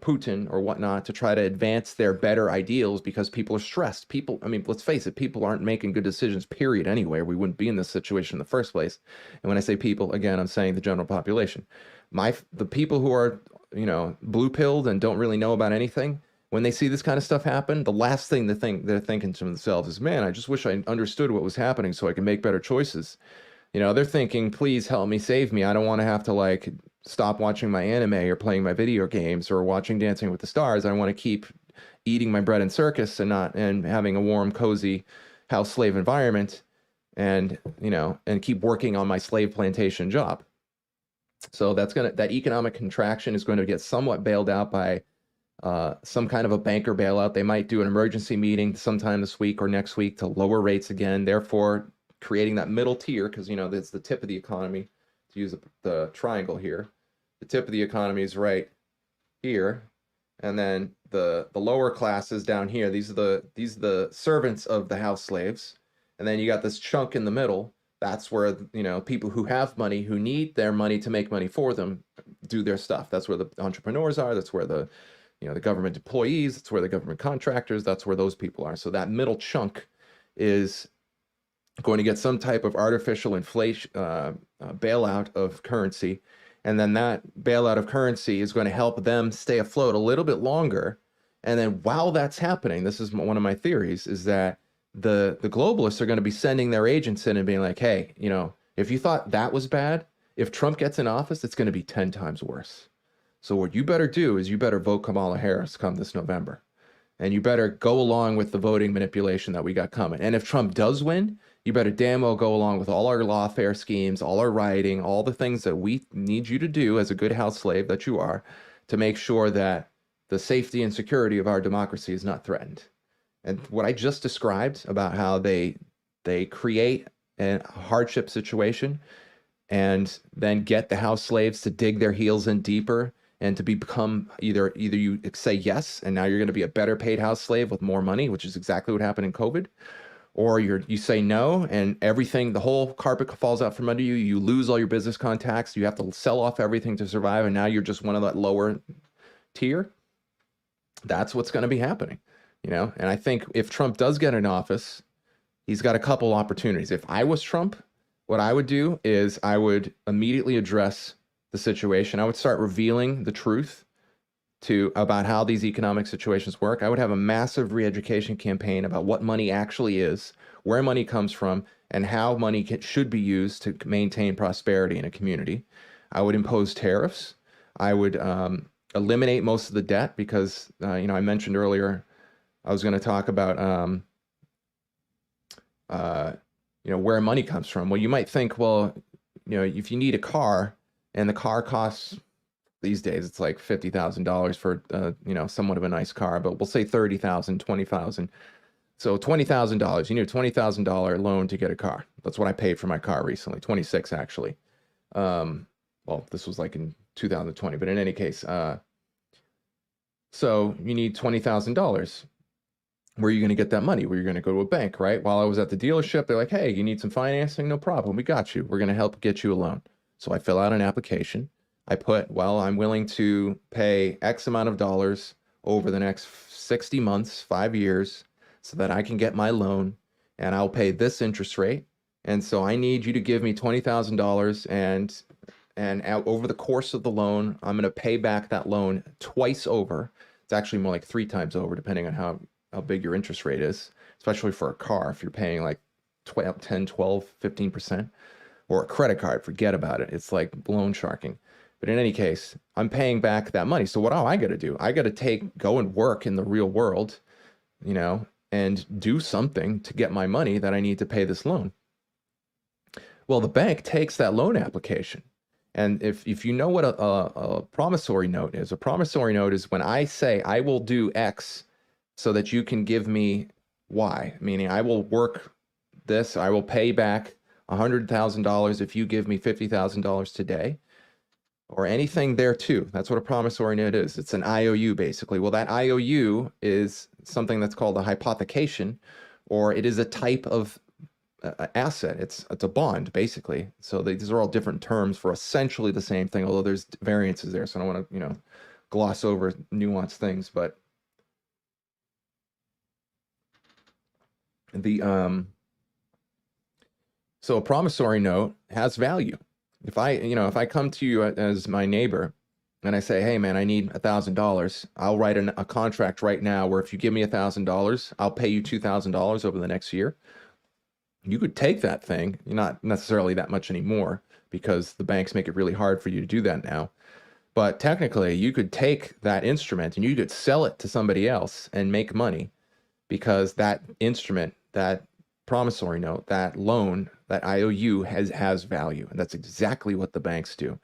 Putin or whatnot to try to advance their better ideals because people are stressed. Let's face it, people aren't making good decisions, period, anyway. We wouldn't be in this situation in the first place. And when I say people, again, I'm saying the general population. The people who are, blue-pilled and don't really know about anything, when they see this kind of stuff happen, the last thing they're thinking to themselves is, man, I just wish I understood what was happening so I could make better choices. They're thinking, please help me, save me. I don't want to have to stop watching my anime or playing my video games or watching Dancing with the Stars. I want to keep eating my bread and circus and having a warm, cozy house slave environment and keep working on my slave plantation job. So that economic contraction is going to get somewhat bailed out by some kind of a banker bailout. They might do an emergency meeting sometime this week or next week to lower rates again, therefore creating that middle tier because, that's the tip of the economy, to use the triangle here. The tip of the economy is right here, and then the lower classes down here. These are the servants of the house slaves, and then you got this chunk in the middle. That's where people who have money, who need their money to make money for them, do their stuff. That's where the entrepreneurs are. That's where the government employees. That's where the government contractors. That's where those people are. So that middle chunk is going to get some type of artificial inflation bailout of currency. And then that bailout of currency is going to help them stay afloat a little bit longer. And then while that's happening, this is one of my theories, is that the globalists are going to be sending their agents in and being like, hey, if you thought that was bad, if Trump gets in office, it's going to be 10 times worse. So what you better do is you better vote Kamala Harris come this November. And you better go along with the voting manipulation that we got coming. And if Trump does win, you better damn well go along with all our lawfare schemes, all our rioting, all the things that we need you to do as a good house slave that you are to make sure that the safety and security of our democracy is not threatened. And what I just described about how they create a hardship situation and then get the house slaves to dig their heels in deeper and to become either you say yes, and now you're going to be a better paid house slave with more money, which is exactly what happened in COVID, or you say no, and everything, the whole carpet falls out from under you. You lose all your business contacts. You have to sell off everything to survive, and now you're just one of that lower tier. That's what's going to be happening, And I think if Trump does get in office, he's got a couple opportunities. If I was Trump, what I would do is I would immediately address the situation. I would start revealing the truth about how these economic situations work. I would have a massive re-education campaign about what money actually is, where money comes from, and how money should be used to maintain prosperity in a community. I would impose tariffs. I would eliminate most of the debt because, I mentioned earlier, I was going to talk about, where money comes from. Well, you might think, well, if you need a car and the car costs these days, it's like $50,000 for, somewhat of a nice car, but we'll say 30,000, 20,000. So $20,000, you need a $20,000 loan to get a car. That's what I paid for my car recently, 26 actually. Well, this was like in 2020, but in any case, so you need $20,000. Where are you going to get that money? Where you're going to go to a bank, right? While I was at the dealership, they're like, hey, you need some financing? No problem. We got you. We're going to help get you a loan. So I fill out an application. I put, well, I'm willing to pay X amount of dollars over the next 60 months, 5 years, so that I can get my loan, and I'll pay this interest rate. And so I need you to give me $20,000, and over the course of the loan, I'm going to pay back that loan twice over. It's actually more like 3 times over, depending on how big your interest rate is, especially for a car. If you're paying like 10, 12, 15%, or a credit card, forget about it. It's like loan sharking. But in any case, I'm paying back that money. So what do I got to do? I got to go and work in the real world, and do something to get my money that I need to pay this loan. Well, the bank takes that loan application. And if you know what a promissory note is, a promissory note is when I say I will do X so that you can give me Y, meaning I will work this, I will pay back $100,000 if you give me $50,000 today, or anything there too. That's what a promissory note is. It's an IOU basically. Well, that IOU is something that's called a hypothecation, or it is a type of asset. It's a bond basically. So these are all different terms for essentially the same thing, although there's variances there. So I don't want to, gloss over nuanced things, but so a promissory note has value. If I come to you as my neighbor and I say, hey man, I need $1,000, I'll write a contract right now where if you give me $1,000, I'll pay you $2,000 over the next year. You could take that thing, not necessarily that much anymore, because the banks make it really hard for you to do that now. But technically, you could take that instrument and you could sell it to somebody else and make money, because that instrument, that promissory note, that loan, that IOU has value. And that's exactly what the banks do,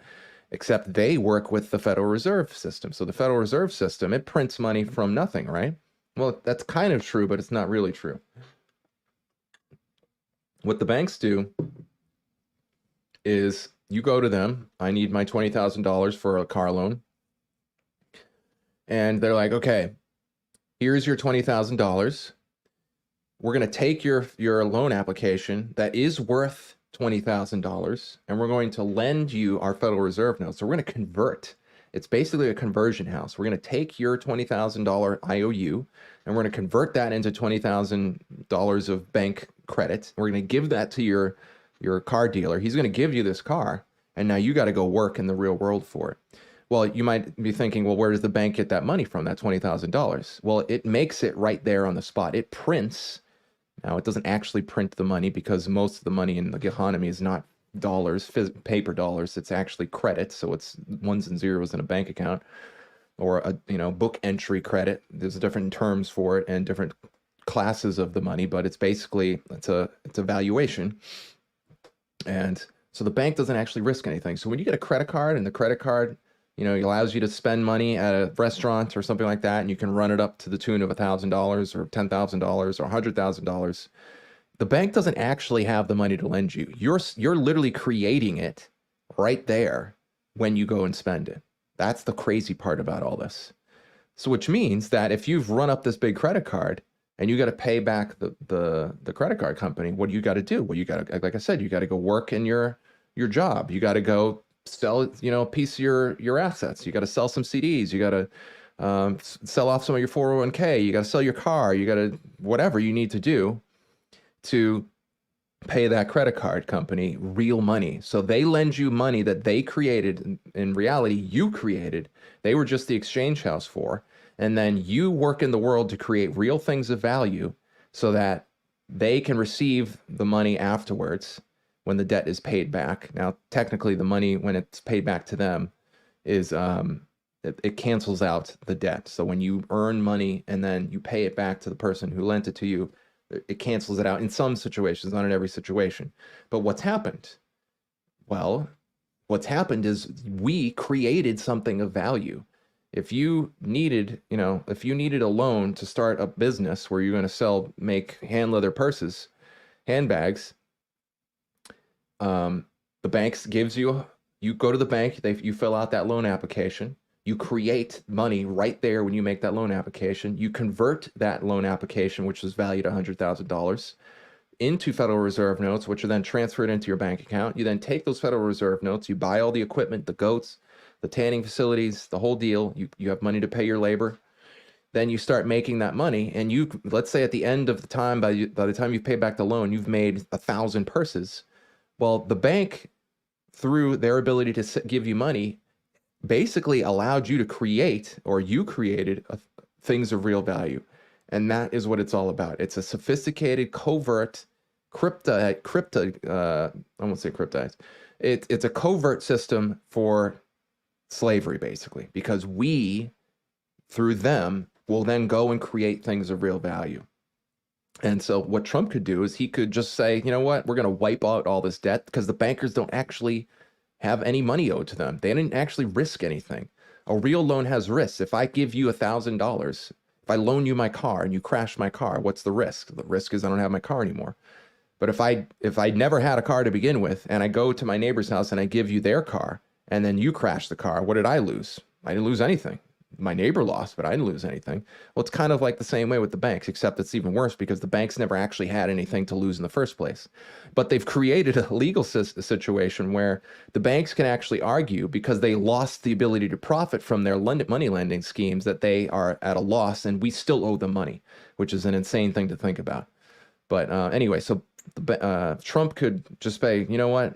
except they work with the Federal Reserve System. So the Federal Reserve System, it prints money from nothing, right? Well, that's kind of true, but it's not really true. What the banks do is you go to them, I need my $20,000 for a car loan. And they're like, okay, here's your $20,000. We're going to take your loan application that is worth $20,000, and we're going to lend you our Federal Reserve notes. So we're going to convert. It's basically a conversion house. We're going to take your $20,000 IOU, and we're going to convert that into $20,000 of bank credit. We're going to give that to your car dealer. He's going to give you this car, and now you got to go work in the real world for it. Well, you might be thinking, well, where does the bank get that money from, that $20,000? Well, it makes it right there on the spot. It prints. Now, it doesn't actually print the money, because most of the money in the economy is not dollars, paper dollars. It's actually credit. So it's ones and zeros in a bank account, or a book entry credit. There's different terms for it and different classes of the money, but it's basically it's a valuation. And so the bank doesn't actually risk anything. So when you get a credit card, and the credit card, it allows you to spend money at a restaurant or something like that, and you can run it up to the tune of $1,000 or $10,000 or $100,000. The bank doesn't actually have the money to lend you. You're literally creating it right there when you go and spend it. That's the crazy part about all this. So which means that if you've run up this big credit card and you got to pay back the credit card company, what do you got to do? Well, you got to, like I said, you got to go work in your job. You got to go sell, a piece of your assets. You got to sell some CDs. You got to sell off some of your 401k. You got to sell your car. You got to, whatever you need to do to pay that credit card company real money. So they lend you money that they created. In reality, you created. They were just the exchange house for. And then you work in the world to create real things of value so that they can receive the money afterwards when the debt is paid back. Now, technically, the money, when it's paid back to them, is it cancels out the debt. So when you earn money and then you pay it back to the person who lent it to you, it cancels it out in some situations, not in every situation. But what's happened? Well, what's happened is we created something of value. If you needed, if you needed a loan to start a business where you're going to make hand leather purses, handbags, the banks gives you go to the bank, you fill out that loan application, you create money right there when you make that loan application, you convert that loan application, which was valued at $100,000, into Federal Reserve notes, which are then transferred into your bank account. You then take those Federal Reserve notes, you buy all the equipment, the goats, the tanning facilities, the whole deal. You have money to pay your labor. Then you start making that money, and let's say at the end of the time, by the time you've paid back the loan, you've made 1,000 purses. Well, the bank, through their ability to give you money, basically allowed you to create, or you created, things of real value. And that is what it's all about. It's a sophisticated, covert, I won't say cryptized. It's a covert system for slavery, basically, because we, through them, will then go and create things of real value. And so what Trump could do is he could just say, you know what, we're going to wipe out all this debt, because the bankers don't actually have any money owed to them. They didn't actually risk anything. A real loan has risks. If I give you $1,000, if I loan you my car and you crash my car, what's the risk? The risk is I don't have my car anymore. But if I never had a car to begin with, and I go to my neighbor's house and I give you their car, and then you crash the car, what did I lose? I didn't lose anything. My neighbor lost, but I didn't lose anything. Well, it's kind of like the same way with the banks, except it's even worse because the banks never actually had anything to lose in the first place. But they've created a legal situation where the banks can actually argue, because they lost the ability to profit from their money lending schemes, that they are at a loss and we still owe them money, which is an insane thing to think about. But anyway, so Trump could just say, you know what,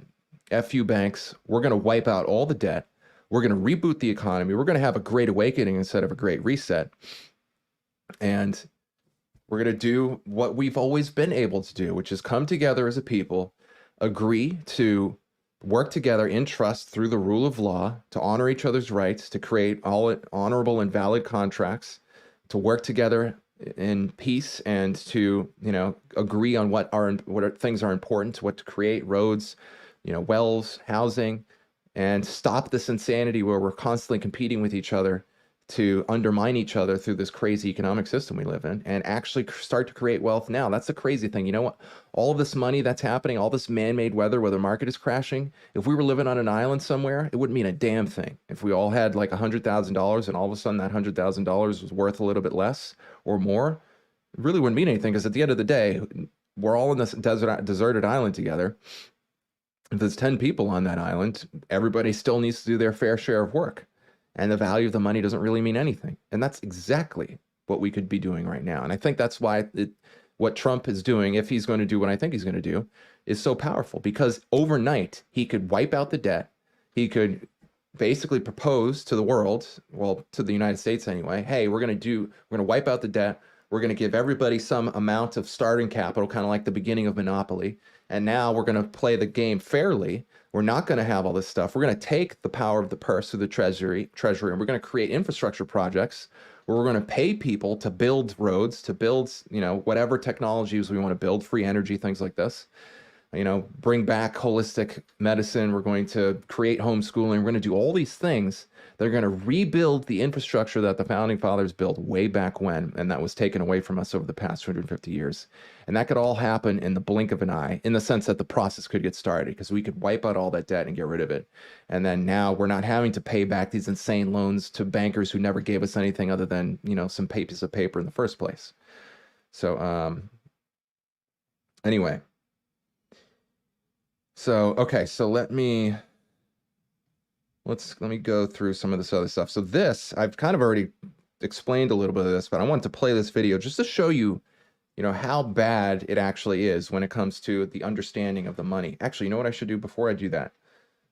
F you banks, we're going to wipe out all the debt. We're going to reboot the economy. We're going to have a great awakening instead of a great reset. And we're going to do what we've always been able to do, which is come together as a people, agree to work together in trust through the rule of law, to honor each other's rights, to create all honorable and valid contracts, to work together in peace, and to, agree on what things are important, what to create, roads, wells, housing, and stop this insanity where we're constantly competing with each other to undermine each other through this crazy economic system we live in, and actually start to create wealth now. That's the crazy thing. You know what? All of this money that's happening, all this man-made weather where the market is crashing, if we were living on an island somewhere, it wouldn't mean a damn thing. If we all had like $100,000 and all of a sudden that $100,000 was worth a little bit less or more, it really wouldn't mean anything, because at the end of the day, we're all in this deserted island together. If there's 10 people on that island, everybody still needs to do their fair share of work. And the value of the money doesn't really mean anything. And that's exactly what we could be doing right now. And I think that's why what Trump is doing, if he's going to do what I think he's going to do, is so powerful. Because overnight, he could wipe out the debt. He could basically propose to the world, well, to the United States anyway, hey, we're going to wipe out the debt. We're going to give everybody some amount of starting capital, kind of like the beginning of Monopoly. And now we're going to play the game fairly. We're not going to have all this stuff. We're going to take the power of the purse through the treasury, and we're going to create infrastructure projects where we're going to pay people to build roads, to build, whatever technologies we want to build, free energy, things like this. Bring back holistic medicine. We're going to create homeschooling. We're going to do all these things. They're going to rebuild the infrastructure that the founding fathers built way back when, and that was taken away from us over the past 250 years. And that could all happen in the blink of an eye, in the sense that the process could get started, because we could wipe out all that debt and get rid of it. And then now we're not having to pay back these insane loans to bankers who never gave us anything other than, some pieces of paper in the first place. So, anyway. So, okay, so let me go through some of this other stuff. So this, I've kind of already explained a little bit of this, but I wanted to play this video just to show you, how bad it actually is when it comes to the understanding of the money. Actually, you know what I should do before I do that?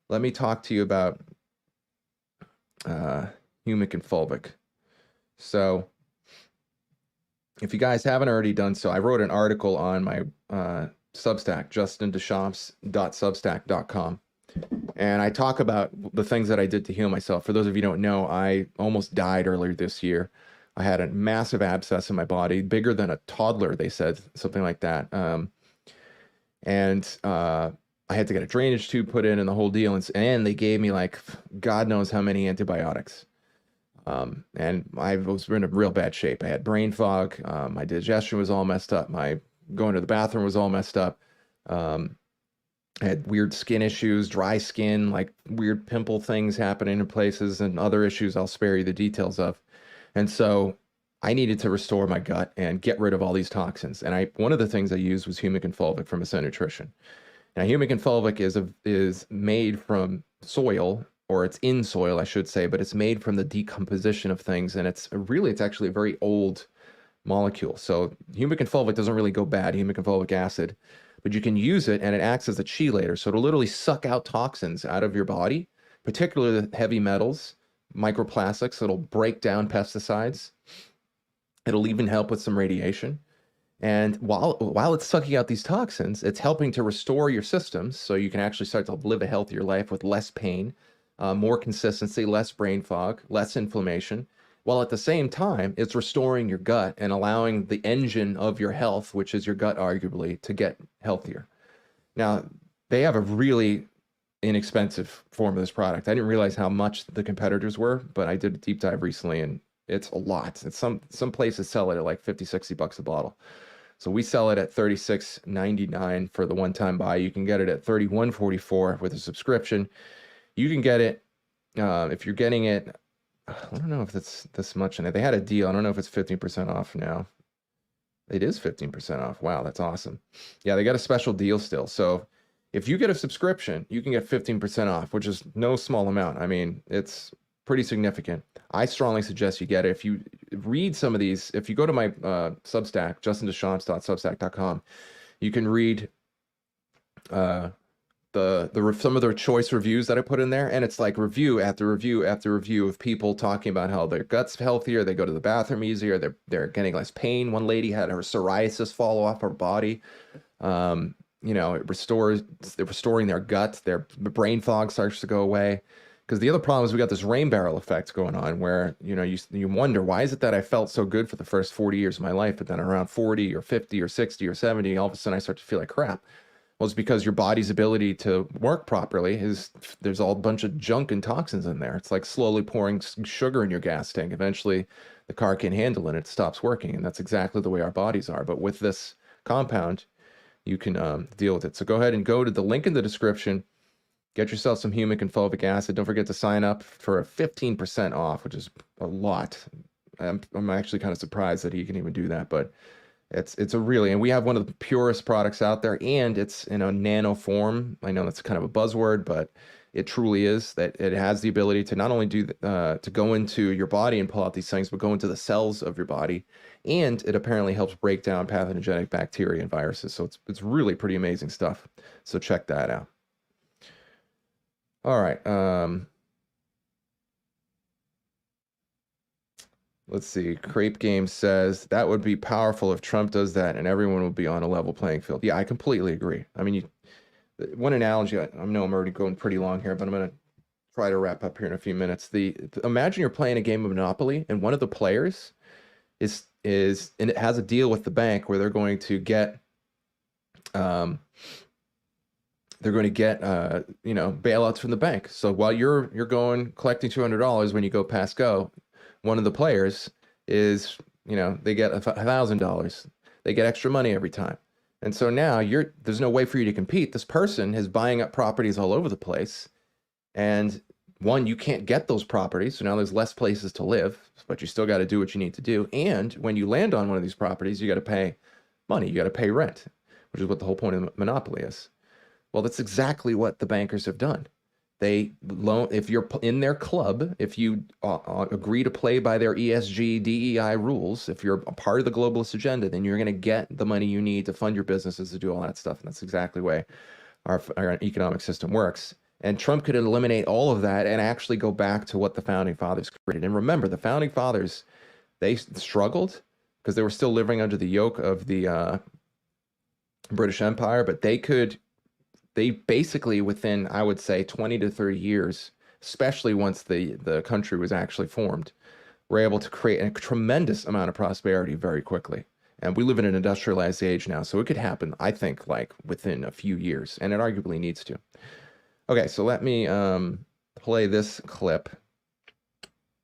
Let me talk to you about humic and fulvic. So if you guys haven't already done so, I wrote an article on my Substack, justindeschamps.substack.com. And I talk about the things that I did to heal myself. For those of you who don't know, I almost died earlier this year I had a massive abscess in my body, bigger than a toddler, they said, something like that. I had to get a drainage tube put in and the whole deal. And they gave me like, God knows how many antibiotics. And I was in a real bad shape. I had brain fog. My digestion was all messed up. My going to the bathroom was all messed up. I had weird skin issues, dry skin, like weird pimple things happening in places, and other issues I'll spare you the details of. And so I needed to restore my gut and get rid of all these toxins. And one of the things I used was humic and fulvic from Ascend Nutrition. Now, humic and fulvic is made from soil, or it's in soil, I should say, but it's made from the decomposition of things. And it's actually a very old molecule. So humic and fulvic doesn't really go bad, humic and fulvic acid, but you can use it and it acts as a chelator. So it'll literally suck out toxins out of your body, particularly the heavy metals, microplastics. It'll break down pesticides. It'll even help with some radiation. And while it's sucking out these toxins, it's helping to restore your systems so you can actually start to live a healthier life with less pain, more consistency, less brain fog, less inflammation, while at the same time, it's restoring your gut and allowing the engine of your health, which is your gut arguably, to get healthier. Now, they have a really inexpensive form of this product. I didn't realize how much the competitors were, but I did a deep dive recently and it's a lot. It's some places sell it at like 50, 60 bucks a bottle. So we sell it at $36.99 for the one-time buy. You can get it at $31.44 with a subscription. You can get it if you're getting it. I don't know if it's this much in it. They had a deal. I don't know if it's 15% off now. It is 15% off. Wow, that's awesome. Yeah, they got a special deal still. So if you get a subscription, you can get 15% off, which is no small amount. I mean, it's pretty significant. I strongly suggest you get it. If you read some of these, if you go to my Substack, justindeschamps.substack.com, you can read some of their choice reviews that I put in there, and it's like review after review after review of people talking about how their gut's healthier, they go to the bathroom easier, they're getting less pain. One lady had her psoriasis fall off her body. They're restoring their gut, their brain fog starts to go away. Because the other problem is we got this rain barrel effect going on where, you wonder, why is it that I felt so good for the first 40 years of my life, but then around 40 or 50 or 60 or 70, all of a sudden I start to feel like crap. Well, it's because your body's ability to work properly there's all a bunch of junk and toxins in there. It's like slowly pouring sugar in your gas tank. Eventually the car can't handle it. It stops working. And that's exactly the way our bodies are. But with this compound, you can deal with it. So go ahead and go to the link in the description. Get yourself some humic and fulvic acid. Don't forget to sign up for a 15% off, which is a lot. I'm actually kind of surprised that he can even do that, but it's a really, and we have one of the purest products out there, and it's in a nano form. I know that's kind of a buzzword, but it truly is. That it has the ability to not only to go into your body and pull out these things, but go into the cells of your body, and it apparently helps break down pathogenic bacteria and viruses. So it's really pretty amazing stuff. So check that out. All right. Let's see. Crepe Game says that would be powerful if Trump does that and everyone would be on a level playing field. Yeah, I completely agree. I mean, one analogy, I know I'm already going pretty long here, but I'm going to try to wrap up here in a few minutes. Imagine you're playing a game of Monopoly and one of the players is and it has a deal with the bank where they're going to get bailouts from the bank. So while you're going collecting $200 when you go past go, one of the players is, they get $1,000. They get extra money every time. And so now there's no way for you to compete. This person is buying up properties all over the place. And one, you can't get those properties. So now there's less places to live, but you still got to do what you need to do. And when you land on one of these properties, you got to pay money. You got to pay rent, which is what the whole point of Monopoly is. Well, that's exactly what the bankers have done. They loan, if you're in their club, if you agree to play by their ESG, DEI rules, if you're a part of the globalist agenda, then you're going to get the money you need to fund your businesses, to do all that stuff. And that's exactly the way our economic system works. And Trump could eliminate all of that and actually go back to what the founding fathers created. And remember, the founding fathers, they struggled because they were still living under the yoke of the British Empire, but they basically within, I would say, 20 to 30 years, especially once the country was actually formed, were able to create a tremendous amount of prosperity very quickly. And we live in an industrialized age now, so it could happen, I think, like within a few years, and it arguably needs to. Okay, so let me play this clip.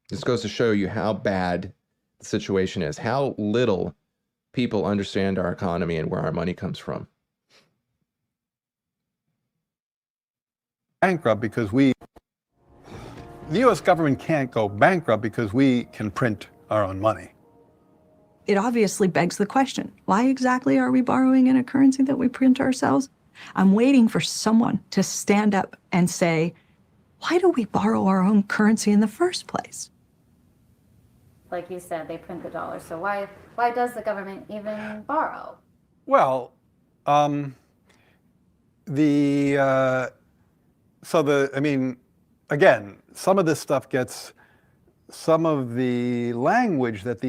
This goes to show you how bad the situation is, how little people understand our economy and where our money comes from. Bankrupt because the U.S. government can't go bankrupt because we can print our own money. It obviously begs the question, why exactly are we borrowing in a currency that we print ourselves? I'm waiting for someone to stand up and say, why do we borrow our own currency in the first place? Like you said, they print the dollar. So why does the government even borrow? Well, again, some of this stuff gets, some of the language that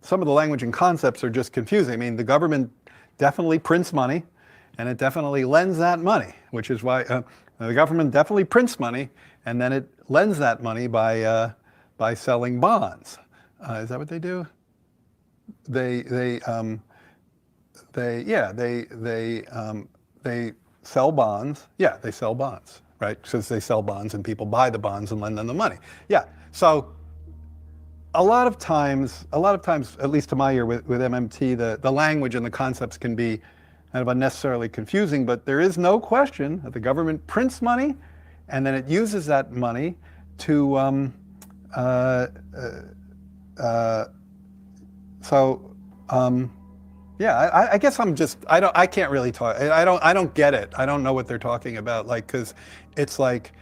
some of the language and concepts are just confusing. I mean, the government definitely prints money, and it definitely lends that money, which is why the government definitely prints money, and then it lends that money by selling bonds. Is that what they do? They sell bonds. Yeah, they sell bonds, right? Because they sell bonds and people buy the bonds and lend them the money. Yeah. So a lot of times, at least to my ear with MMT, the language and the concepts can be kind of unnecessarily confusing, but there is no question that the government prints money and then it uses that money to I guess I can't really talk. I don't get it. I don't know what they're talking about. Like, because it's like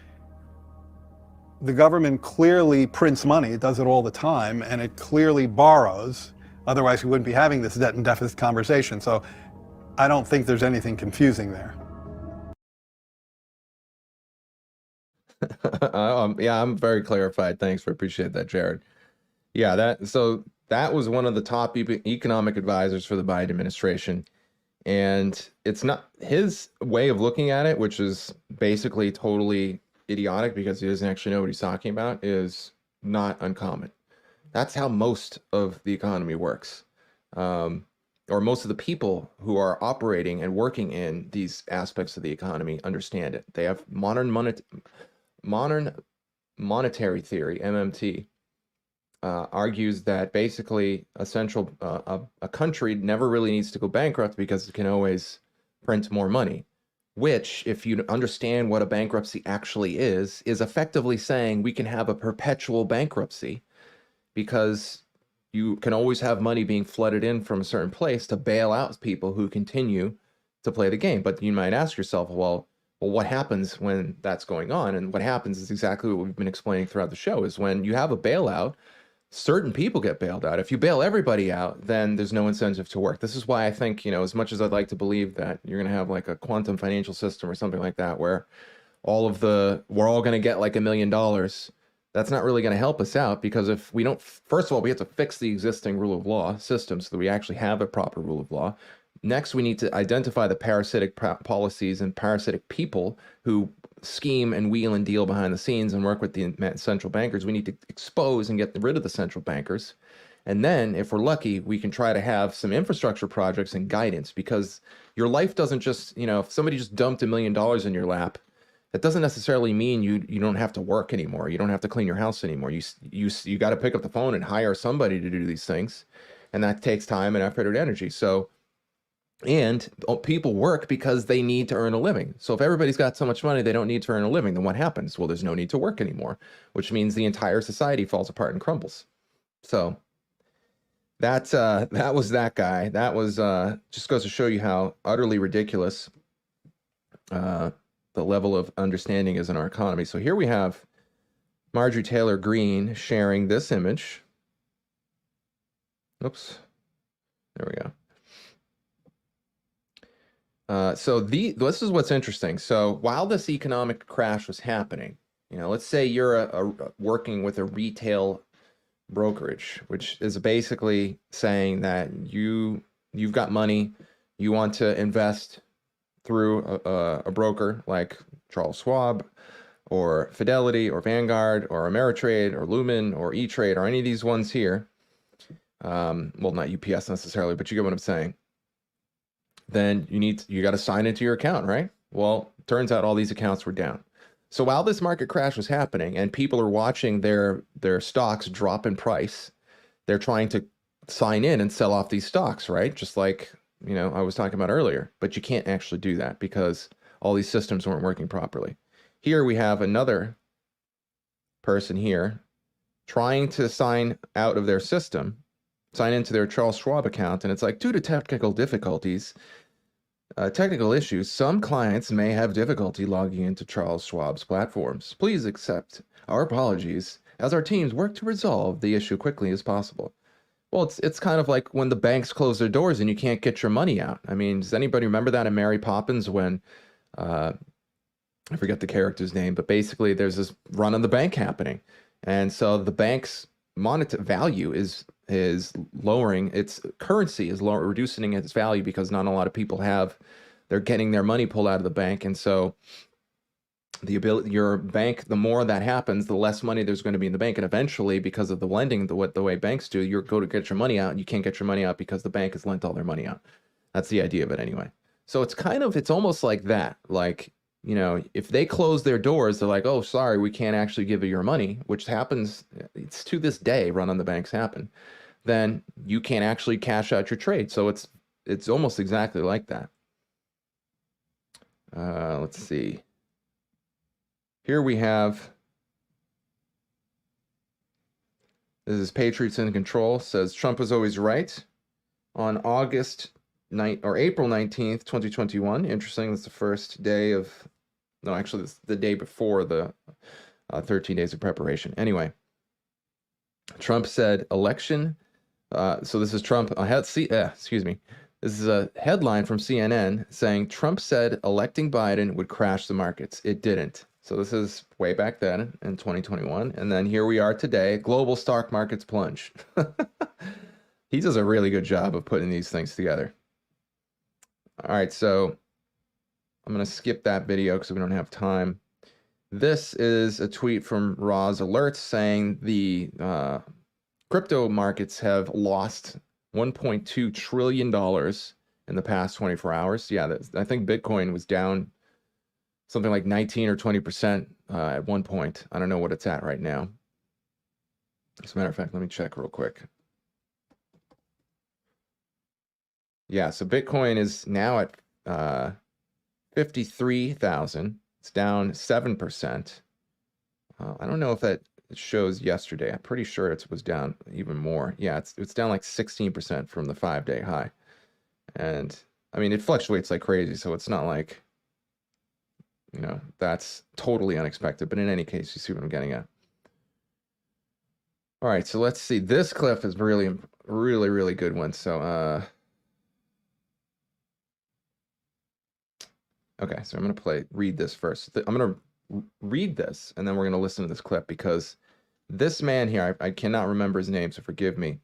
the government clearly prints money. It does it all the time, and it clearly borrows. Otherwise, we wouldn't be having this debt and deficit conversation. So I don't think there's anything confusing there. Yeah, I'm very clarified. Thanks, appreciate that, Jared. Yeah, that was one of the top economic advisors for the Biden administration. And it's not his way of looking at it, which is basically totally idiotic because he doesn't actually know what he's talking about, is not uncommon. That's how most of the economy works. Or most of the people who are operating and working in these aspects of the economy understand it. They have modern monetary theory, MMT, argues that basically a country never really needs to go bankrupt because it can always print more money, which, if you understand what a bankruptcy actually is effectively saying we can have a perpetual bankruptcy because you can always have money being flooded in from a certain place to bail out people who continue to play the game. But you might ask yourself, well, what happens when that's going on? And what happens is exactly what we've been explaining throughout the show, is when you have a bailout, certain people get bailed out. If you bail everybody out, then there's no incentive to work. This is why I think, as much as I'd like to believe that you're going to have like a quantum financial system or something like that, where we're all going to get like $1 million, that's not really going to help us out, because if we don't, first of all, we have to fix the existing rule of law system so that we actually have a proper rule of law. Next, we need to identify the parasitic policies and parasitic people who scheme and wheel and deal behind the scenes and work with the central bankers. We need to expose and get rid of the central bankers. And then, if we're lucky, we can try to have some infrastructure projects and guidance, because your life doesn't just, if somebody just dumped $1 million in your lap, that doesn't necessarily mean you don't have to work anymore. You don't have to clean your house anymore. You got to pick up the phone and hire somebody to do these things. And that takes time and effort and energy. So, and people work because they need to earn a living. So if everybody's got so much money they don't need to earn a living, then what happens? Well, there's no need to work anymore, which means the entire society falls apart and crumbles. So that was that guy. That was just goes to show you how utterly ridiculous the level of understanding is in our economy. So here we have Marjorie Taylor Greene sharing this image. Oops. There we go. So this is what's interesting. So while this economic crash was happening, let's say you're working with a retail brokerage, which is basically saying that you've got money, you want to invest through a broker like Charles Schwab or Fidelity or Vanguard or Ameritrade or Lumen or E-Trade or any of these ones here, well, not UPS necessarily, but you get what I'm saying, then you got to sign into your account, right? Well, turns out all these accounts were down. So while this market crash was happening and people are watching their stocks drop in price, they're trying to sign in and sell off these stocks, right? Just like, you know, I was talking about earlier, but you can't actually do that because all these systems weren't working properly. Here we have another person here trying to sign out of their system, sign into their Charles Schwab account, and it's like, due to technical difficulties, technical issues, some clients may have difficulty logging into Charles Schwab's platforms. Please accept our apologies as our teams work to resolve the issue quickly as possible. Well, it's kind of like when the banks close their doors and you can't get your money out. I mean, does anybody remember that in Mary Poppins when, I forget the character's name, but basically there's this run on the bank happening. And so the bank's monetary value is lowering, its currency is reducing its value because not a lot of people they're getting their money pulled out of the bank. And so your bank, the more that happens, the less money there's going to be in the bank. And eventually, because of the lending, the way banks do, you go to get your money out and you can't get your money out because the bank has lent all their money out. That's the idea of it anyway. So it's almost like that. Like, you know, if they close their doors, they're like, oh, sorry, we can't actually give you your money, which happens. It's to this day, run on the banks happen. Then you can't actually cash out your trade. So it's almost exactly like that. Let's see. Here we have, this is Patriots in Control, says Trump was always right. On April 19th, 2021, interesting, that's the first day of, no, actually it's the day before the 13 days of preparation. Anyway, Trump said election, so this is Trump, excuse me. This is a headline from CNN saying Trump said electing Biden would crash the markets. It didn't. So this is way back then in 2021. And then here we are today, global stock markets plunge. He does a really good job of putting these things together. All right, so I'm going to skip that video because we don't have time. This is a tweet from Roz Alerts saying the crypto markets have lost $1.2 trillion in the past 24 hours. Yeah, I think Bitcoin was down something like 19 or 20% at one point. I don't know what it's at right now. As a matter of fact, let me check real quick. Yeah, so Bitcoin is now at 53,000. It's down 7%. I don't know if that shows yesterday. I'm pretty sure it was down even more. Yeah, it's down like 16% from the 5-day high. And I mean, it fluctuates like crazy, so it's not like, you know, that's totally unexpected. But in any case, you see what I'm getting at. All right, so let's see. This clip is really, really, really good one. So, okay, so I'm going to read this first. I'm going to read this, and then we're going to listen to this clip because this man here, I cannot remember his name, so forgive me.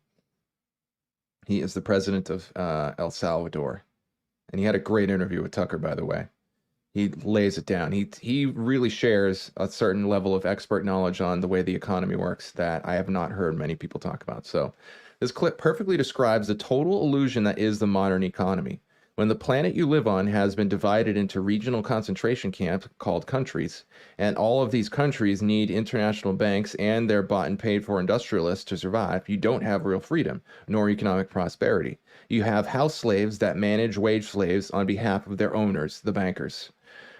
He is the president of El Salvador, and he had a great interview with Tucker, by the way. He lays it down. He really shares a certain level of expert knowledge on the way the economy works that I have not heard many people talk about. So this clip perfectly describes the total illusion that is the modern economy. When the planet you live on has been divided into regional concentration camps called countries, and all of these countries need international banks and their bought and paid for industrialists to survive, you don't have real freedom, nor economic prosperity. You have house slaves that manage wage slaves on behalf of their owners, the bankers.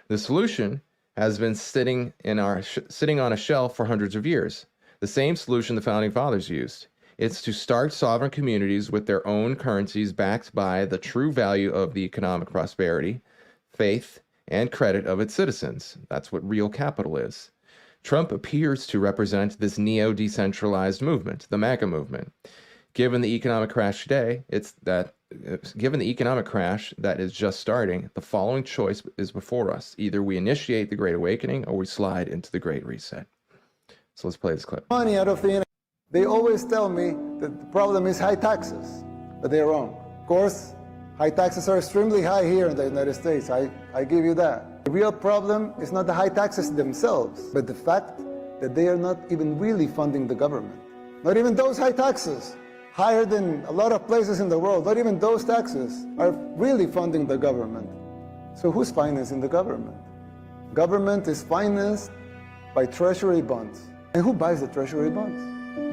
The solution has been sitting on a shelf for hundreds of years. The same solution the founding fathers used. It's to start sovereign communities with their own currencies backed by the true value of the economic prosperity, faith, and credit of its citizens. That's what real capital is. Trump appears to represent this neo-decentralized movement, the MAGA movement. Given the economic crash today, given the economic crash that is just starting, the following choice is before us. Either we initiate the Great Awakening or we slide into the Great Reset. So let's play this clip. Money out of the They always tell me that the problem is high taxes, but they're wrong. Of course, high taxes are extremely high here in the United States. I give you that. The real problem is not the high taxes themselves, but the fact that they are not even really funding the government. Not even those high taxes, higher than a lot of places in the world, not even those taxes are really funding the government. So who's financing the government? Government is financed by treasury bonds. And who buys the treasury bonds?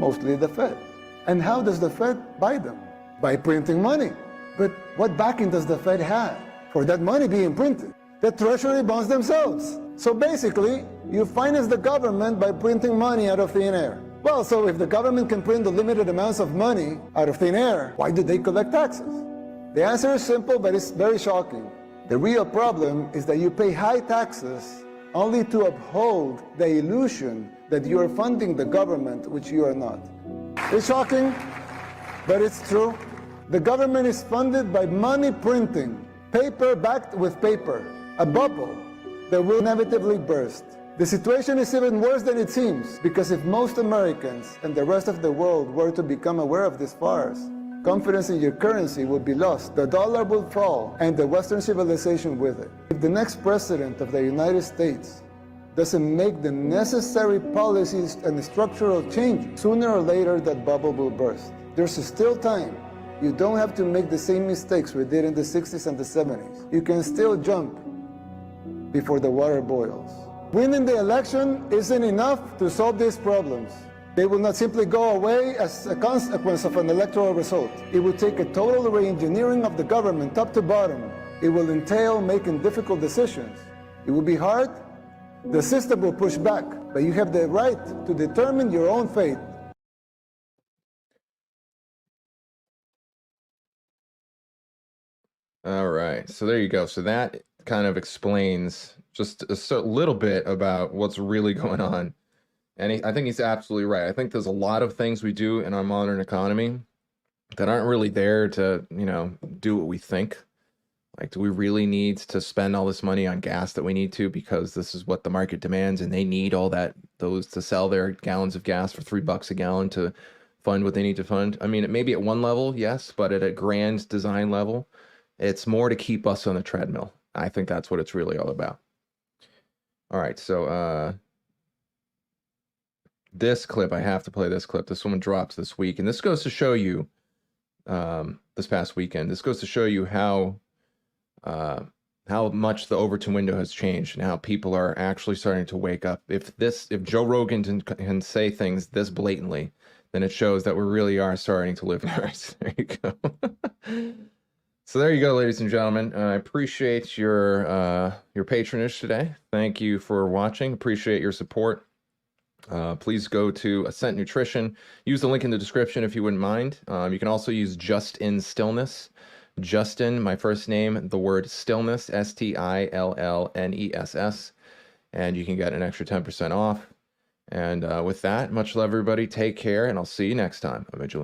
Mostly the Fed. And how does the Fed buy them? By printing money. But what backing does the Fed have for that money being printed? The treasury bonds themselves. So basically, you finance the government by printing money out of thin air. Well, so if the government can print unlimited amounts of money out of thin air, why do they collect taxes? The answer is simple, but it's very shocking. The real problem is that you pay high taxes only to uphold the illusion that you are funding the government, which you are not. It's shocking, but it's true. The government is funded by money printing, paper backed with paper, a bubble that will inevitably burst. The situation is even worse than it seems, because if most Americans and the rest of the world were to become aware of this farce, confidence in your currency would be lost, the dollar would fall, and the Western civilization with it. If the next president of the United States doesn't make the necessary policies and structural changes, sooner or later that bubble will burst. There's still time. You don't have to make the same mistakes we did in the 60s and the 70s. You can still jump before the water boils. Winning the election isn't enough to solve these problems. They will not simply go away as a consequence of an electoral result. It will take a total re-engineering of the government top to bottom. It will entail making difficult decisions. It will be hard. The system will push back, but you have the right to determine your own fate. All right, so there you go. So that kind of explains just a little bit about what's really going on. And I think he's absolutely right. I think there's a lot of things we do in our modern economy that aren't really there to, do what we think. Like, do we really need to spend all this money on gas that we need to because this is what the market demands and they need those to sell their gallons of gas for $3 a gallon to fund what they need to fund? I mean, it may be at one level, yes, but at a grand design level, it's more to keep us on the treadmill. I think that's what it's really all about. All right, so this clip, I have to play this clip. This one drops this week, and this goes to show you, this past weekend, this goes to show you how much the Overton window has changed and how people are actually starting to wake up. If Joe Rogan can say things this blatantly, then it shows that we really are starting to live in ours. There you go. So there you go, ladies and gentlemen. I appreciate your patronage today. Thank you for watching. Appreciate your support. Please go to Ascent Nutrition. Use the link in the description if you wouldn't mind. You can also use Justin Stillness. Justin, my first name, the word stillness, STILLNESS, and you can get an extra 10% off. And with that, much love, everybody. Take care, and I'll see you next time on Vigilant.